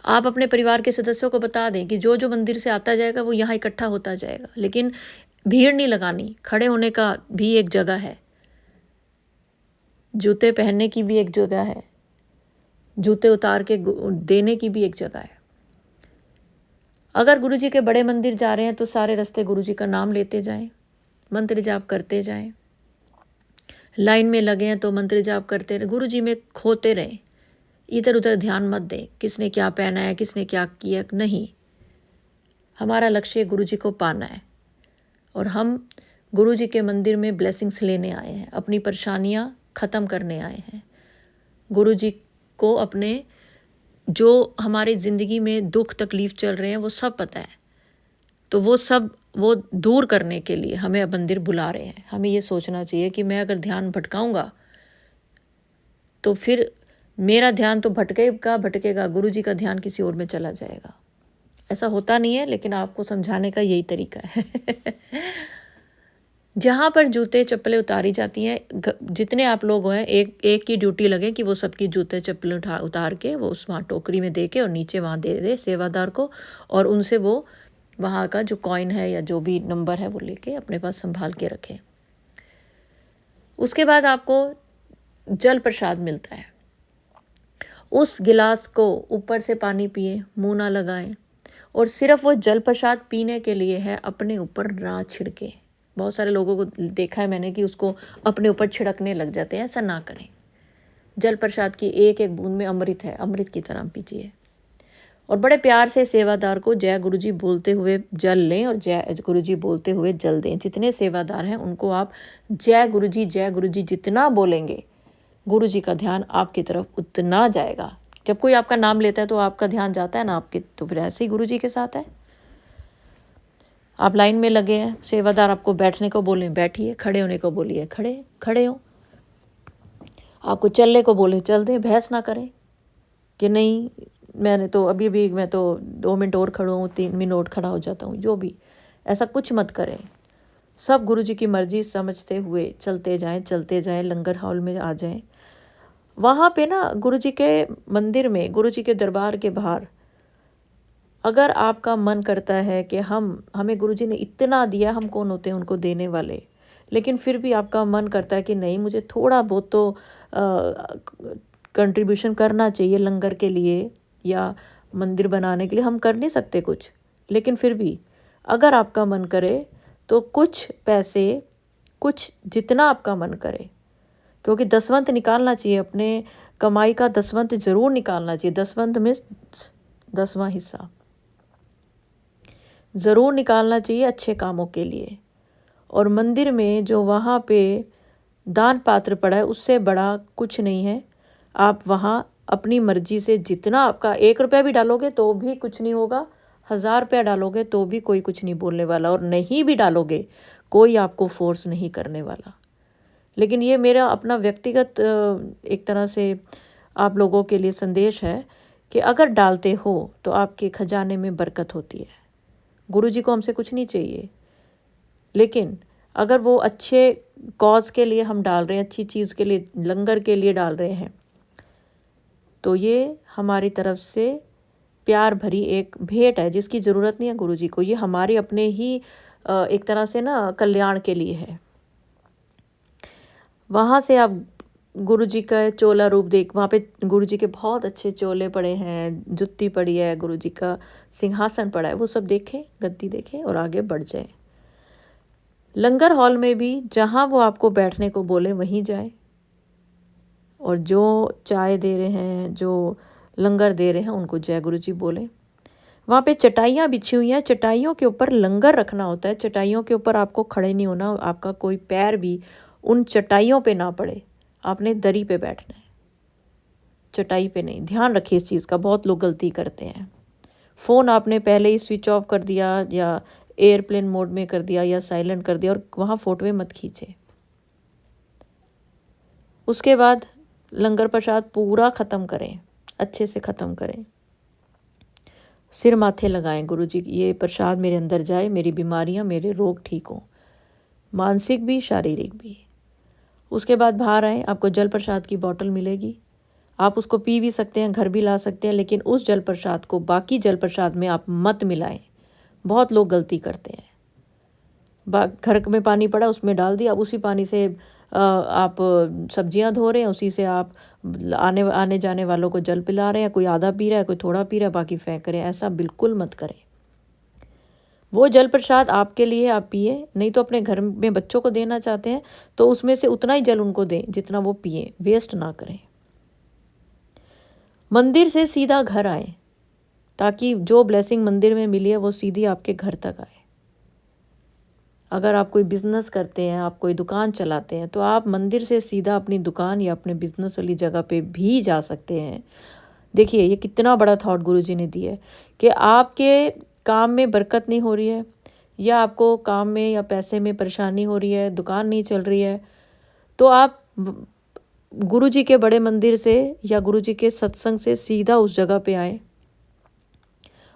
आप अपने परिवार के सदस्यों को बता दें कि जो जो मंदिर से आता जाएगा वो यहाँ इकट्ठा होता जाएगा, लेकिन भीड़ नहीं लगानी। खड़े होने का भी एक जगह है, जूते पहनने की भी एक जगह है, जूते उतार के देने की भी एक जगह है। अगर गुरुजी के बड़े मंदिर जा रहे हैं तो सारे रास्ते गुरुजी का नाम लेते जाएं, मंत्र जाप करते जाएं। लाइन में लगे हैं तो मंत्र जाप करते रहे, गुरुजी में खोते रहें। इधर उधर ध्यान मत दें, किसने क्या पहना है, किसने क्या किया, नहीं। हमारा लक्ष्य गुरुजी को पाना है और हम गुरुजी के मंदिर में ब्लेसिंग्स लेने आए हैं, अपनी परेशानियां ख़त्म करने आए हैं। गुरुजी को अपने जो हमारी ज़िंदगी में दुख तकलीफ़ चल रहे हैं वो सब पता है, तो वो दूर करने के लिए हमें मंदिर बुला रहे हैं। हमें ये सोचना चाहिए कि मैं अगर ध्यान भटकाऊंगा तो फिर मेरा ध्यान तो भटकेगा, गुरुजी का ध्यान किसी और में चला जाएगा। ऐसा होता नहीं है, लेकिन आपको समझाने का यही तरीका है। जहाँ पर जूते चप्पलें उतारी जाती हैं, जितने आप लोग हैं, एक की ड्यूटी लगे कि वो सबकी जूते चप्पलें उतार के वो उस वहाँ टोकरी में दे के और नीचे वहाँ दे दे सेवादार को, और उनसे वो वहाँ का जो कॉइन है या जो भी नंबर है वो लेके अपने पास संभाल के रखें। उसके बाद आपको जल प्रसाद मिलता है। उस गिलास को ऊपर से पानी पिए, मुँह ना लगाएं, और सिर्फ वो जल प्रसाद पीने के लिए है, अपने ऊपर ना छिड़के। बहुत सारे लोगों को देखा है मैंने कि उसको अपने ऊपर छिड़कने लग जाते हैं, ऐसा ना करें। जल प्रसाद की एक एक बूंद में अमृत है, अमृत की तरह पीजिए। और बड़े प्यार से सेवादार को जय गुरुजी बोलते हुए जल लें और जय गुरुजी बोलते हुए जल दें। जितने सेवादार हैं उनको आप जय गुरुजी जितना बोलेंगे, गुरुजी का ध्यान आपकी तरफ उतना जाएगा। जब कोई आपका नाम लेता है तो आपका ध्यान जाता है ना आपके, तो फिर ऐसे ही गुरुजी के साथ है। आप लाइन में लगे हैं, सेवादार आपको बैठने को बोले बैठिए, खड़े होने को बोलिए खड़े हो, आपको चलने को बोले चल दें। बहस ना करें कि नहीं मैंने तो अभी मैं तो 2 मिनट और खड़ा हूँ, 3 मिनट और खड़ा हो जाता हूँ, जो भी, ऐसा कुछ मत करें। सब गुरुजी की मर्जी समझते हुए चलते जाएं, लंगर हॉल में आ जाएं। वहाँ पे ना गुरुजी के मंदिर में, गुरुजी के दरबार के बाहर अगर आपका मन करता है कि हमें गुरुजी ने इतना दिया, हम कौन होते हैं उनको देने वाले, लेकिन फिर भी आपका मन करता है कि नहीं, मुझे थोड़ा बहुत तो कंट्रीब्यूशन करना चाहिए लंगर के लिए या मंदिर बनाने के लिए, हम कर नहीं सकते कुछ, लेकिन फिर भी अगर आपका मन करे तो कुछ पैसे, कुछ जितना आपका मन करे, क्योंकि दसवंत निकालना चाहिए, अपने कमाई का दसवंत जरूर निकालना चाहिए। दसवंत में 10वां हिस्सा ज़रूर निकालना चाहिए अच्छे कामों के लिए। और मंदिर में जो वहाँ पे दान पात्र पड़ा है उससे बड़ा कुछ नहीं है। आप वहाँ अपनी मर्जी से जितना आपका 1 रुपया भी डालोगे तो भी कुछ नहीं होगा, 1000 रुपया डालोगे तो भी कोई कुछ नहीं बोलने वाला, और नहीं भी डालोगे कोई आपको फोर्स नहीं करने वाला। लेकिन ये मेरा अपना व्यक्तिगत एक तरह से आप लोगों के लिए संदेश है कि अगर डालते हो तो आपके खजाने में बरकत होती है। गुरुजी को हमसे कुछ नहीं चाहिए, लेकिन अगर वो अच्छे कॉज के लिए हम डाल रहे हैं, अच्छी चीज़ के लिए, लंगर के लिए डाल रहे हैं, तो ये हमारी तरफ से प्यार भरी एक भेंट है जिसकी ज़रूरत नहीं है गुरुजी को। ये हमारे अपने ही एक तरह से ना कल्याण के लिए है। वहाँ से आप गुरुजी का चोला रूप देख, वहाँ पे गुरुजी के बहुत अच्छे चोले पड़े हैं, जुत्ती पड़ी है, गुरुजी का सिंहासन पड़ा है, वो सब देखें, गद्दी देखें और आगे बढ़ जाए। लंगर हॉल में भी जहाँ वो आपको बैठने को बोले वहीं जाए, और जो चाय दे रहे हैं, जो लंगर दे रहे हैं, उनको जय गुरुजी बोले। वहाँ पे चटाइयाँ बिछी हुई हैं, चटाइयों के ऊपर लंगर रखना होता है। चटाइयों के ऊपर आपको खड़े नहीं होना, आपका कोई पैर भी उन चटाइयों पे ना पड़े, आपने दरी पे बैठना है, चटाई पे नहीं। ध्यान रखिए इस चीज़ का, बहुत लोग गलती करते हैं। फ़ोन आपने पहले ही स्विच ऑफ कर दिया या एयरप्लेन मोड में कर दिया या साइलेंट कर दिया, और वहाँ फ़ोटोएं मत खींचे। उसके बाद लंगर प्रसाद पूरा ख़त्म करें, अच्छे से ख़त्म करें, सिर माथे लगाएं, गुरुजी ये प्रसाद मेरे अंदर जाए, मेरी बीमारियां, मेरे रोग ठीक हों, मानसिक भी शारीरिक भी। उसके बाद बाहर आए, आपको जल प्रसाद की बोतल मिलेगी, आप उसको पी भी सकते हैं, घर भी ला सकते हैं, लेकिन उस जल प्रसाद को बाकी जल प्रसाद में आप मत मिलाएं। बहुत लोग गलती करते हैं, घर में पानी पड़ा उसमें डाल दिया, अब उसी पानी से आप सब्जियां धो रहे हैं, उसी से आप आने जाने वालों को जल पिला रहे हैं। कोई आधा पी रहा है, कोई थोड़ा पी रहा है, बाकी फेंक रहे हैं। ऐसा बिल्कुल मत करें। वो जल प्रसाद आपके लिए, आप पिए, नहीं तो अपने घर में बच्चों को देना चाहते हैं तो उसमें से उतना ही जल उनको दें जितना वो पिए, वेस्ट ना करें। मंदिर से सीधा घर आए, ताकि जो ब्लेसिंग मंदिर में मिली है वो सीधी आपके घर तक आए। अगर आप कोई बिजनेस करते हैं, आप कोई दुकान चलाते हैं, तो आप मंदिर से सीधा अपनी दुकान या अपने बिजनेस वाली जगह पे भी जा सकते हैं। देखिए ये कितना बड़ा थॉट गुरुजी ने दिया है कि आपके काम में बरकत नहीं हो रही है, या आपको काम में या पैसे में परेशानी हो रही है, दुकान नहीं चल रही है, तो आप गुरुजी के बड़े मंदिर से या गुरुजी के सत्संग से सीधा उस जगह पे आए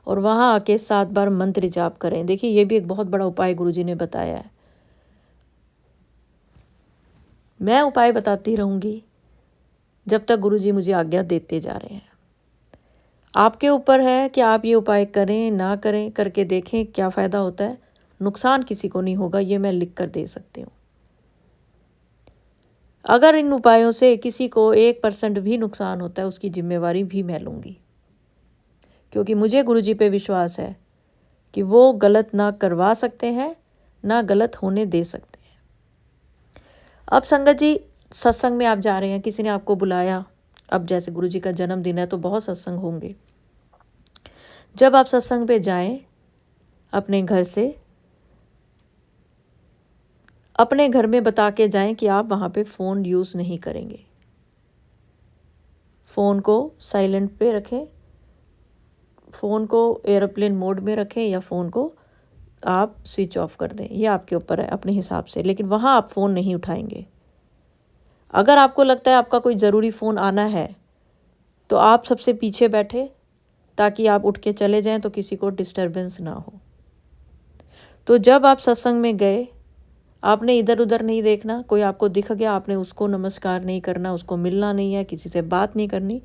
और वहाँ आके 7 बार मंत्र जाप करें। देखिए ये भी एक बहुत बड़ा उपाय गुरुजी ने बताया है। मैं उपाय बताती रहूँगी जब तक गुरुजी मुझे आज्ञा देते जा रहे हैं। आपके ऊपर है कि आप ये उपाय करें ना करें, करके देखें क्या फ़ायदा होता है। नुकसान किसी को नहीं होगा, ये मैं लिख कर दे सकती हूँ। अगर इन उपायों से किसी को 1% भी नुकसान होता है, उसकी जिम्मेवारी भी मैं लूँगी, क्योंकि मुझे गुरुजी पे विश्वास है कि वो गलत ना करवा सकते हैं, ना गलत होने दे सकते हैं। अब संगत जी, सत्संग में आप जा रहे हैं, किसी ने आपको बुलाया, अब जैसे गुरुजी का जन्मदिन है तो बहुत सत्संग होंगे। जब आप सत्संग पे जाएं, अपने घर से, अपने घर में बता के जाएं कि आप वहाँ पे फ़ोन यूज़ नहीं करेंगे। फ़ोन को साइलेंट पे रखें, फ़ोन को एयरप्लेन मोड में रखें, या फ़ोन को आप स्विच ऑफ कर दें। ये आपके ऊपर है अपने हिसाब से, लेकिन वहाँ आप फ़ोन नहीं उठाएंगे। अगर आपको लगता है आपका कोई ज़रूरी फ़ोन आना है तो आप सबसे पीछे बैठे, ताकि आप उठ के चले जाएं तो किसी को डिस्टर्बेंस ना हो। तो जब आप सत्संग में गए, आपने इधर उधर नहीं देखना, कोई आपको दिख गया आपने उसको नमस्कार नहीं करना, उसको मिलना नहीं है, किसी से बात नहीं करनी,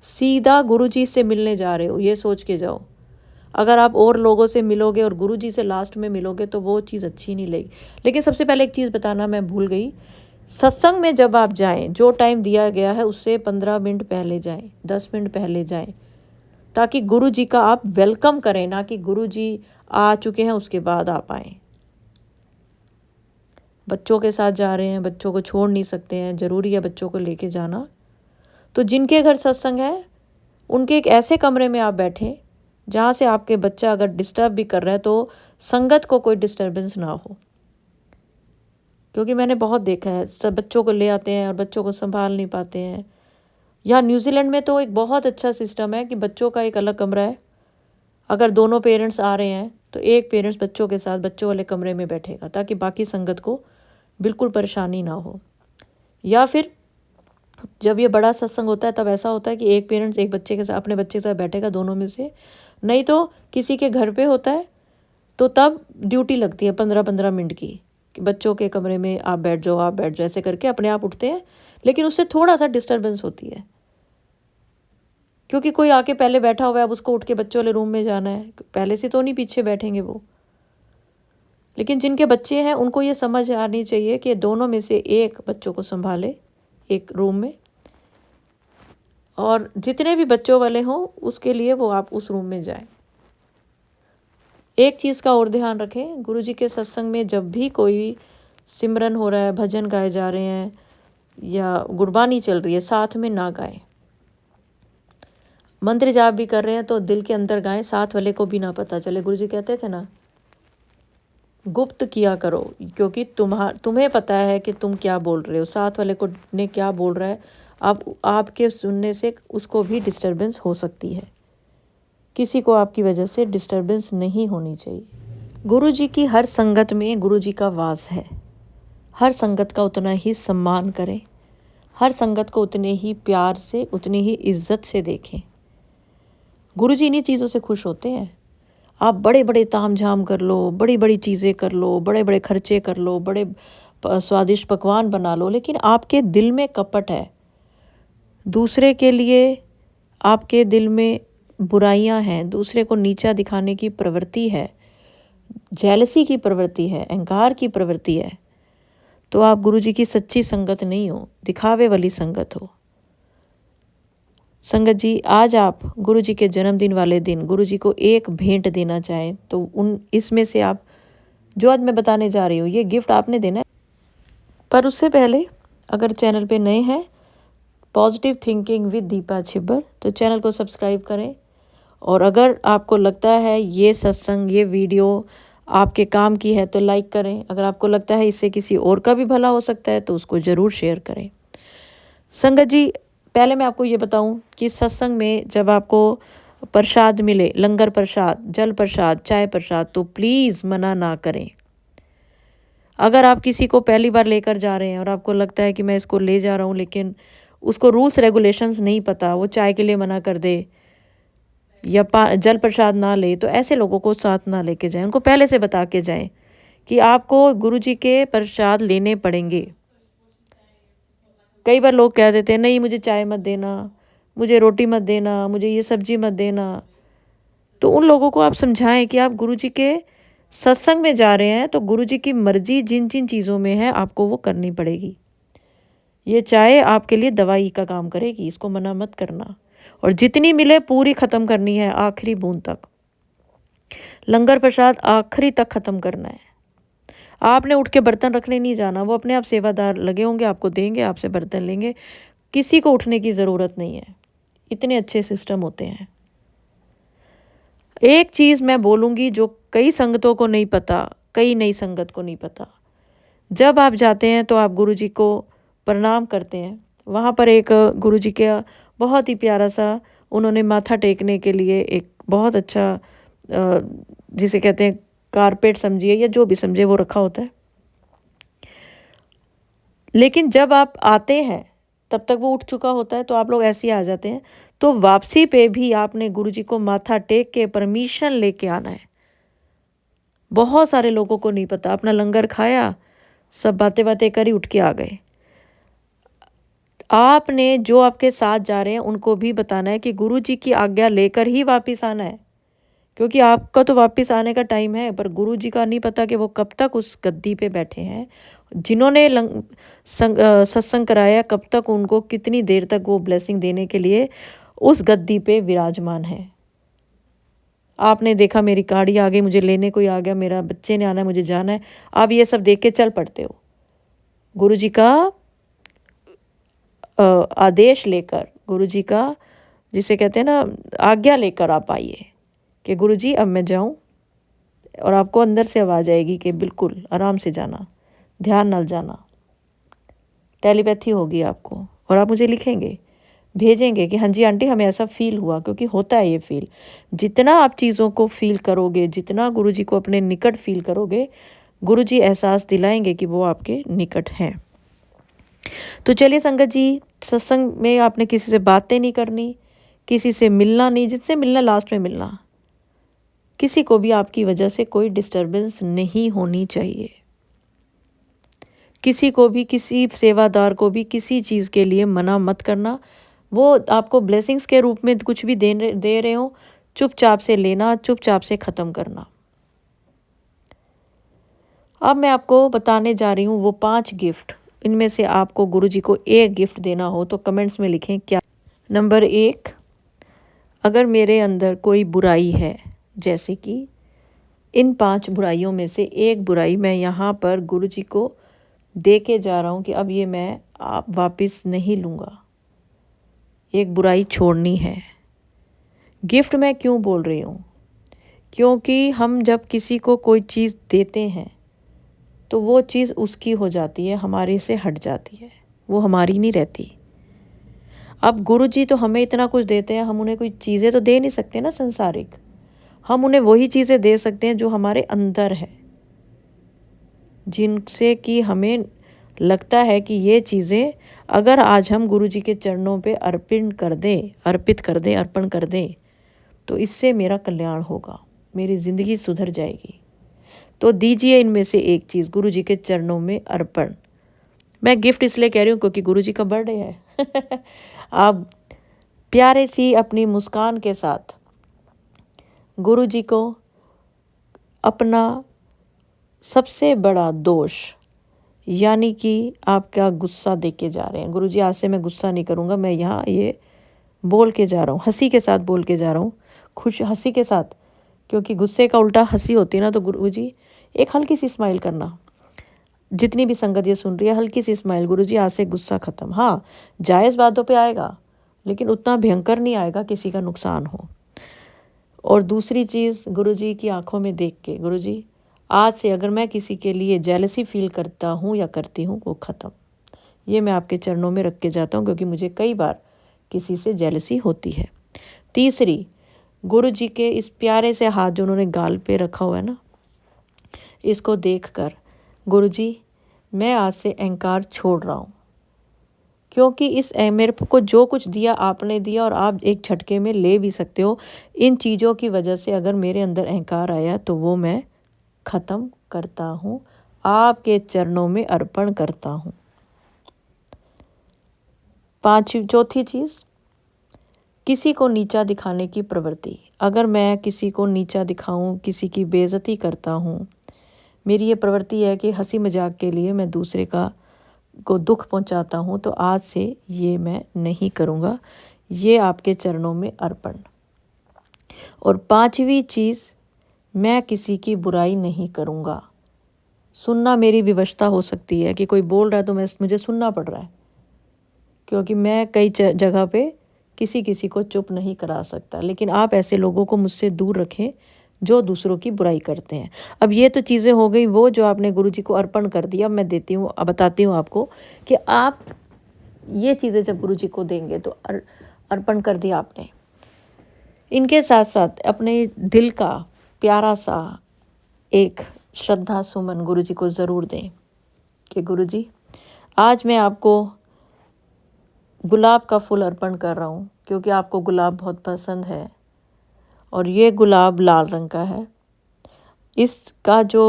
सीधा गुरुजी से मिलने जा रहे हो ये सोच के जाओ। अगर आप और लोगों से मिलोगे और गुरुजी से लास्ट में मिलोगे तो वो चीज़ अच्छी नहीं लगेगी। लेकिन सबसे पहले एक चीज़ बताना मैं भूल गई, सत्संग में जब आप जाएं, जो टाइम दिया गया है उससे 15 मिनट पहले जाएं, 10 मिनट पहले जाएं, ताकि गुरुजी का आप वेलकम करें, ना कि गुरुजी आ चुके हैं उसके बाद आप आएँ। बच्चों के साथ जा रहे हैं, बच्चों को छोड़ नहीं सकते हैं, ज़रूरी है बच्चों को लेके जाना। तो जिनके घर सत्संग है उनके एक ऐसे कमरे में आप बैठें जहाँ से आपके बच्चा अगर डिस्टर्ब भी कर रहा है तो संगत को कोई डिस्टर्बेंस ना हो। क्योंकि मैंने बहुत देखा है, सब बच्चों को ले आते हैं और बच्चों को संभाल नहीं पाते हैं। यहाँ न्यूजीलैंड में तो एक बहुत अच्छा सिस्टम है कि बच्चों का एक अलग कमरा है। अगर दोनों पेरेंट्स आ रहे हैं तो एक पेरेंट्स बच्चों के साथ बच्चों वाले कमरे में बैठेगा, ताकि बाकी संगत को बिल्कुल परेशानी ना हो। या फिर जब ये बड़ा सत्संग होता है तब ऐसा होता है कि एक पेरेंट्स एक बच्चे के साथ, अपने बच्चे के साथ बैठेगा, दोनों में से। नहीं तो किसी के घर पे होता है तो तब ड्यूटी लगती है 15-15 मिनट की, कि बच्चों के कमरे में आप बैठ जाओ, आप बैठ जाओ, ऐसे करके अपने आप उठते हैं। लेकिन उससे थोड़ा सा डिस्टर्बेंस होती है, क्योंकि कोई आके पहले बैठा हुआ है, अब उसको उठ के बच्चों वाले रूम में जाना है, पहले से तो नहीं पीछे बैठेंगे वो। लेकिन जिनके बच्चे हैं उनको ये समझ आनी चाहिए कि दोनों में से एक बच्चों को संभाले एक रूम में, और जितने भी बच्चों वाले हों उसके लिए वो आप उस रूम में जाएं। एक चीज़ का और ध्यान रखें, गुरुजी के सत्संग में जब भी कोई सिमरन हो रहा है, भजन गाए जा रहे हैं या गुरबानी चल रही है, साथ में ना गाएं। मंत्र जाप भी कर रहे हैं तो दिल के अंदर गाएं, साथ वाले को भी ना पता चले। गुरुजी कहते थे ना, गुप्त किया करो, क्योंकि तुम्हें पता है कि तुम क्या बोल रहे हो, साथ वाले को ने क्या बोल रहा है, आपके सुनने से उसको भी डिस्टर्बेंस हो सकती है। किसी को आपकी वजह से डिस्टर्बेंस नहीं होनी चाहिए। गुरुजी की हर संगत में गुरुजी का वास है। हर संगत का उतना ही सम्मान करें, हर संगत को उतने ही प्यार से, उतनी ही इज्जत से देखें। गुरुजी इन्हीं चीज़ों से खुश होते हैं। आप बड़े बड़े ताम झाम कर लो, बड़ी बड़ी चीज़ें कर लो, बड़े बड़े खर्चे कर लो, बड़े स्वादिष्ट पकवान बना लो, लेकिन आपके दिल में कपट है, दूसरे के लिए आपके दिल में बुराइयां हैं, दूसरे को नीचा दिखाने की प्रवृत्ति है, जेलसी की प्रवृत्ति है, अहंकार की प्रवृत्ति है, तो आप गुरुजी की सच्ची संगत नहीं हो, दिखावे वाली संगत हो। संगत जी, आज आप गुरुजी के जन्मदिन वाले दिन गुरुजी को एक भेंट देना चाहें तो इसमें से आप जो आज मैं बताने जा रही हूँ ये गिफ्ट आपने देना है। पर उससे पहले अगर चैनल पे नए हैं, positive thinking with Deepa Chhibber, तो चैनल को सब्सक्राइब करें। और अगर आपको लगता है ये सत्संग, ये वीडियो आपके काम की है तो लाइक करें। अगर आपको लगता है इससे किसी और का भी भला हो सकता है तो उसको ज़रूर शेयर करें। संगत जी, पहले मैं आपको ये बताऊं कि सत्संग में जब आपको प्रसाद मिले, लंगर प्रसाद, जल प्रसाद, चाय प्रसाद, तो प्लीज़ मना ना करें। अगर आप किसी को पहली बार लेकर जा रहे हैं और आपको लगता है कि मैं इसको ले जा रहा हूँ, लेकिन उसको रूल्स रेगुलेशंस नहीं पता, वो चाय के लिए मना कर दे या जल प्रसाद ना ले, तो ऐसे लोगों को साथ ना लेके जाएं। उनको पहले से बता के जाएं कि आपको गुरुजी के प्रसाद लेने पड़ेंगे। कई बार लोग कह देते हैं, नहीं मुझे चाय मत देना, मुझे रोटी मत देना, मुझे ये सब्जी मत देना। तो उन लोगों को आप समझाएं कि आप गुरुजी के सत्संग में जा रहे हैं तो गुरुजी की मर्जी जिन जिन चीज़ों में है आपको वो करनी पड़ेगी। ये चाय आपके लिए दवाई का काम करेगी, इसको मना मत करना। और जितनी मिले पूरी ख़त्म करनी है, आखिरी बूंद तक। लंगर प्रसाद आखिरी तक ख़त्म करना है। आपने उठ के बर्तन रखने नहीं जाना, वो अपने आप सेवादार लगे होंगे, आपको देंगे, आपसे बर्तन लेंगे। किसी को उठने की ज़रूरत नहीं है, इतने अच्छे सिस्टम होते हैं। एक चीज़ मैं बोलूँगी जो कई संगतों को नहीं पता, कई नई संगत को नहीं पता, जब आप जाते हैं तो आप गुरुजी को प्रणाम करते हैं। वहाँ पर एक गुरुजी का बहुत ही प्यारा सा, उन्होंने माथा टेकने के लिए एक बहुत अच्छा जिसे कहते हैं कारपेट समझिए या जो भी समझिए, वो रखा होता है। लेकिन जब आप आते हैं तब तक वो उठ चुका होता है, तो आप लोग ऐसे ही आ जाते हैं। तो वापसी पे भी आपने गुरुजी को माथा टेक के परमिशन लेके आना है। बहुत सारे लोगों को नहीं पता, अपना लंगर खाया, सब बातें बातें करी, उठ के आ गए। आपने जो आपके साथ जा रहे हैं उनको भी बताना है कि गुरुजी की आज्ञा लेकर ही वापस आना है, क्योंकि आपका तो वापस आने का टाइम है, पर गुरुजी का नहीं पता कि वो कब तक उस गद्दी पे बैठे हैं। जिन्होंने सत्संग कराया, कब तक उनको, कितनी देर तक वो ब्लेसिंग देने के लिए उस गद्दी पे विराजमान है। आपने देखा मेरी गाड़ी आ गई, मुझे लेने कोई आ गया, मेरा बच्चे ने आना है, मुझे जाना है, आप ये सब देख के चल पड़ते हो। गुरुजी का आदेश लेकर, गुरुजी का जिसे कहते हैं ना आज्ञा लेकर आप आइए कि गुरुजी अब मैं जाऊं, और आपको अंदर से आवाज़ आएगी कि बिल्कुल आराम से जाना, ध्यान नाल जाना। टेलीपैथी होगी आपको, और आप मुझे लिखेंगे, भेजेंगे कि हाँ जी आंटी हमें ऐसा फील हुआ, क्योंकि होता है ये फील। जितना आप चीज़ों को फील करोगे, जितना गुरुजी को अपने निकट फील करोगे, गुरुजी एहसास दिलाएंगे कि वो आपके निकट हैं। तो चलिए संगत जी, सत्संग में आपने किसी से बातें नहीं करनी, किसी से मिलना नहीं, जिससे मिलना लास्ट में मिलना। किसी को भी आपकी वजह से कोई डिस्टरबेंस नहीं होनी चाहिए। किसी को भी, किसी सेवादार को भी किसी चीज़ के लिए मना मत करना। वो आपको ब्लेसिंग्स के रूप में कुछ भी दे रहे हो, चुपचाप से लेना, चुपचाप से ख़त्म करना। अब मैं आपको बताने जा रही हूँ वो 5 गिफ्ट। इनमें से आपको गुरुजी को एक गिफ्ट देना हो तो कमेंट्स में लिखें क्या। नंबर 1, अगर मेरे अंदर कोई बुराई है, जैसे कि इन 5 बुराइयों में से एक बुराई मैं यहाँ पर गुरुजी को दे के जा रहा हूँ कि अब ये मैं वापस नहीं लूँगा, एक बुराई छोड़नी है। गिफ्ट मैं क्यों बोल रही हूँ? क्योंकि हम जब किसी को कोई चीज़ देते हैं तो वो चीज़ उसकी हो जाती है, हमारे से हट जाती है, वो हमारी नहीं रहती। अब गुरुजी तो हमें इतना कुछ देते हैं, हम उन्हें कोई चीज़ें तो दे नहीं सकते ना संसारिक। हम उन्हें वही चीज़ें दे सकते हैं जो हमारे अंदर है, जिनसे कि हमें लगता है कि ये चीज़ें अगर आज हम गुरुजी के चरणों पे अर्पण कर दें तो इससे मेरा कल्याण होगा, मेरी ज़िंदगी सुधर जाएगी। तो दीजिए इनमें से एक चीज़ गुरुजी के चरणों में अर्पण। मैं गिफ्ट इसलिए कह रही हूँ क्योंकि गुरुजी का बर्थडे है। आप प्यारे सी अपनी मुस्कान के साथ गुरुजी को अपना सबसे बड़ा दोष, यानी कि आपका गुस्सा दे के जा रहे हैं। गुरुजी आज से मैं गुस्सा नहीं करूँगा, मैं यहाँ ये बोल के जा रहा हूँ, हंसी के साथ बोल के जा रहा हूँ, खुश हंसी के साथ, क्योंकि गुस्से का उल्टा हंसी होती है ना। तो गुरुजी एक हल्की सी स्माइल करना, जितनी भी संगत ये सुन रही है, हल्की सी स्माइल, गुरुजी आज से गुस्सा ख़त्म। हाँ, जायज़ बातों पे आएगा, लेकिन उतना भयंकर नहीं आएगा किसी का नुकसान हो। और दूसरी चीज़, गुरुजी की आंखों में देख के, गुरुजी आज से अगर मैं किसी के लिए जेलसी फील करता हूँ या करती हूँ, वो ख़त्म। ये मैं आपके चरणों में रख के जाता हूँ, क्योंकि मुझे कई बार किसी से जेलसी होती है। तीसरी, गुरुजी के इस प्यारे से हाथ जो उन्होंने गाल पे रखा हुआ है ना, इसको देखकर गुरुजी मैं आज से अहंकार छोड़ रहा हूँ, क्योंकि इस मेरे को जो कुछ दिया आपने दिया, और आप एक झटके में ले भी सकते हो। इन चीज़ों की वजह से अगर मेरे अंदर अहंकार आया तो वो मैं ख़त्म करता हूँ, आपके चरणों में अर्पण करता हूँ। चौथी चीज़, किसी को नीचा दिखाने की प्रवृत्ति। अगर मैं किसी को नीचा दिखाऊं, किसी की बेइज्जती करता हूं, मेरी ये प्रवृत्ति है कि हंसी मजाक के लिए मैं दूसरे को दुख पहुंचाता हूं, तो आज से ये मैं नहीं करूंगा। ये आपके चरणों में अर्पण। और 5वीं चीज़, मैं किसी की बुराई नहीं करूंगा। सुनना मेरी विवशता हो सकती है कि कोई बोल रहा है तो मुझे सुनना पड़ रहा है, क्योंकि मैं कई जगह पे किसी को चुप नहीं करा सकता। लेकिन आप ऐसे लोगों को मुझसे दूर रखें जो दूसरों की बुराई करते हैं। अब ये तो चीज़ें हो गई वो जो आपने गुरुजी को अर्पण कर दिया। मैं देती हूँ, बताती हूँ आपको कि आप ये चीज़ें जब गुरुजी को देंगे तो अर्पण कर दिया आपने। इनके साथ साथ अपने दिल का प्यारा सा एक श्रद्धा सुमन गुरुजी को ज़रूर दें कि गुरुजी आज मैं आपको गुलाब का फूल अर्पण कर रहा हूँ, क्योंकि आपको गुलाब बहुत पसंद है, और ये गुलाब लाल रंग का है। इसका जो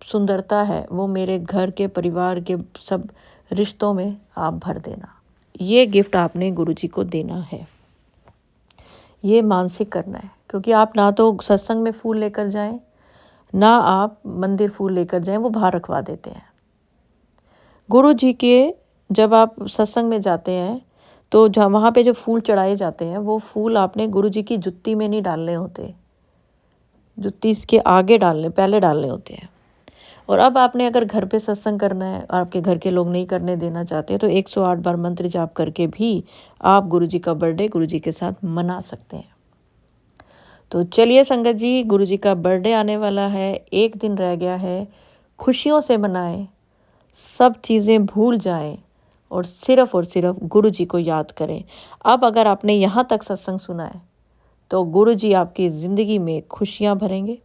सुंदरता है वो मेरे घर के परिवार के सब रिश्तों में आप भर देना। ये गिफ्ट आपने गुरुजी को देना है। ये मानसिक करना है, क्योंकि आप ना तो सत्संग में फूल लेकर जाएं, ना आप मंदिर फूल लेकर जाएं, वो बाहर रखवा देते हैं। गुरु जी के जब आप सत्संग में जाते हैं तो जहाँ वहाँ पे जो फूल चढ़ाए जाते हैं, वो फूल आपने गुरु जी की जुत्ती में नहीं डालने होते, जुत्ती इसके आगे पहले डालने होते हैं। और अब आपने अगर घर पे सत्संग करना है, आपके घर के लोग नहीं करने देना चाहते, तो 108 बार मंत्र जाप करके भी आप गुरु जी का बर्थडे गुरु जी के साथ मना सकते हैं। तो चलिए संगत जी, गुरु जी का बर्थडे आने वाला है, 1 दिन रह गया है, खुशियों से मनाएं, सब चीज़ें भूल जाएं और सिर्फ गुरु जी को याद करें। अब अगर आपने यहाँ तक सत्संग सुना है तो गुरु जी आपकी ज़िंदगी में खुशियाँ भरेंगे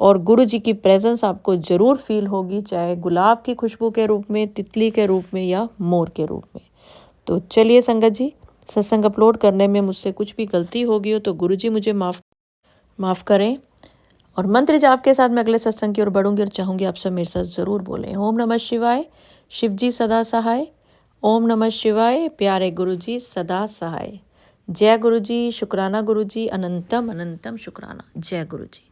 और गुरु जी की प्रेजेंस आपको ज़रूर फील होगी, चाहे गुलाब की खुशबू के रूप में, तितली के रूप में या मोर के रूप में। तो चलिए संगत जी, सत्संग अपलोड करने में मुझसे कुछ भी गलती होगी हो तो गुरु जी मुझे माफ़ करें। और मंत्र जाप के साथ मैं अगले सत्संग की ओर बढ़ूंगी और चाहूँगी आप सब मेरे साथ ज़रूर बोलें, ओम नमः शिवाय, शिव जी सदा सहाय। ओम नमः शिवाय, प्यारे गुरु जी सदा सहाय। जय गुरु जी, शुक्राना गुरु जी, अनंतम अनंतम शुक्राना। जय गुरु जी।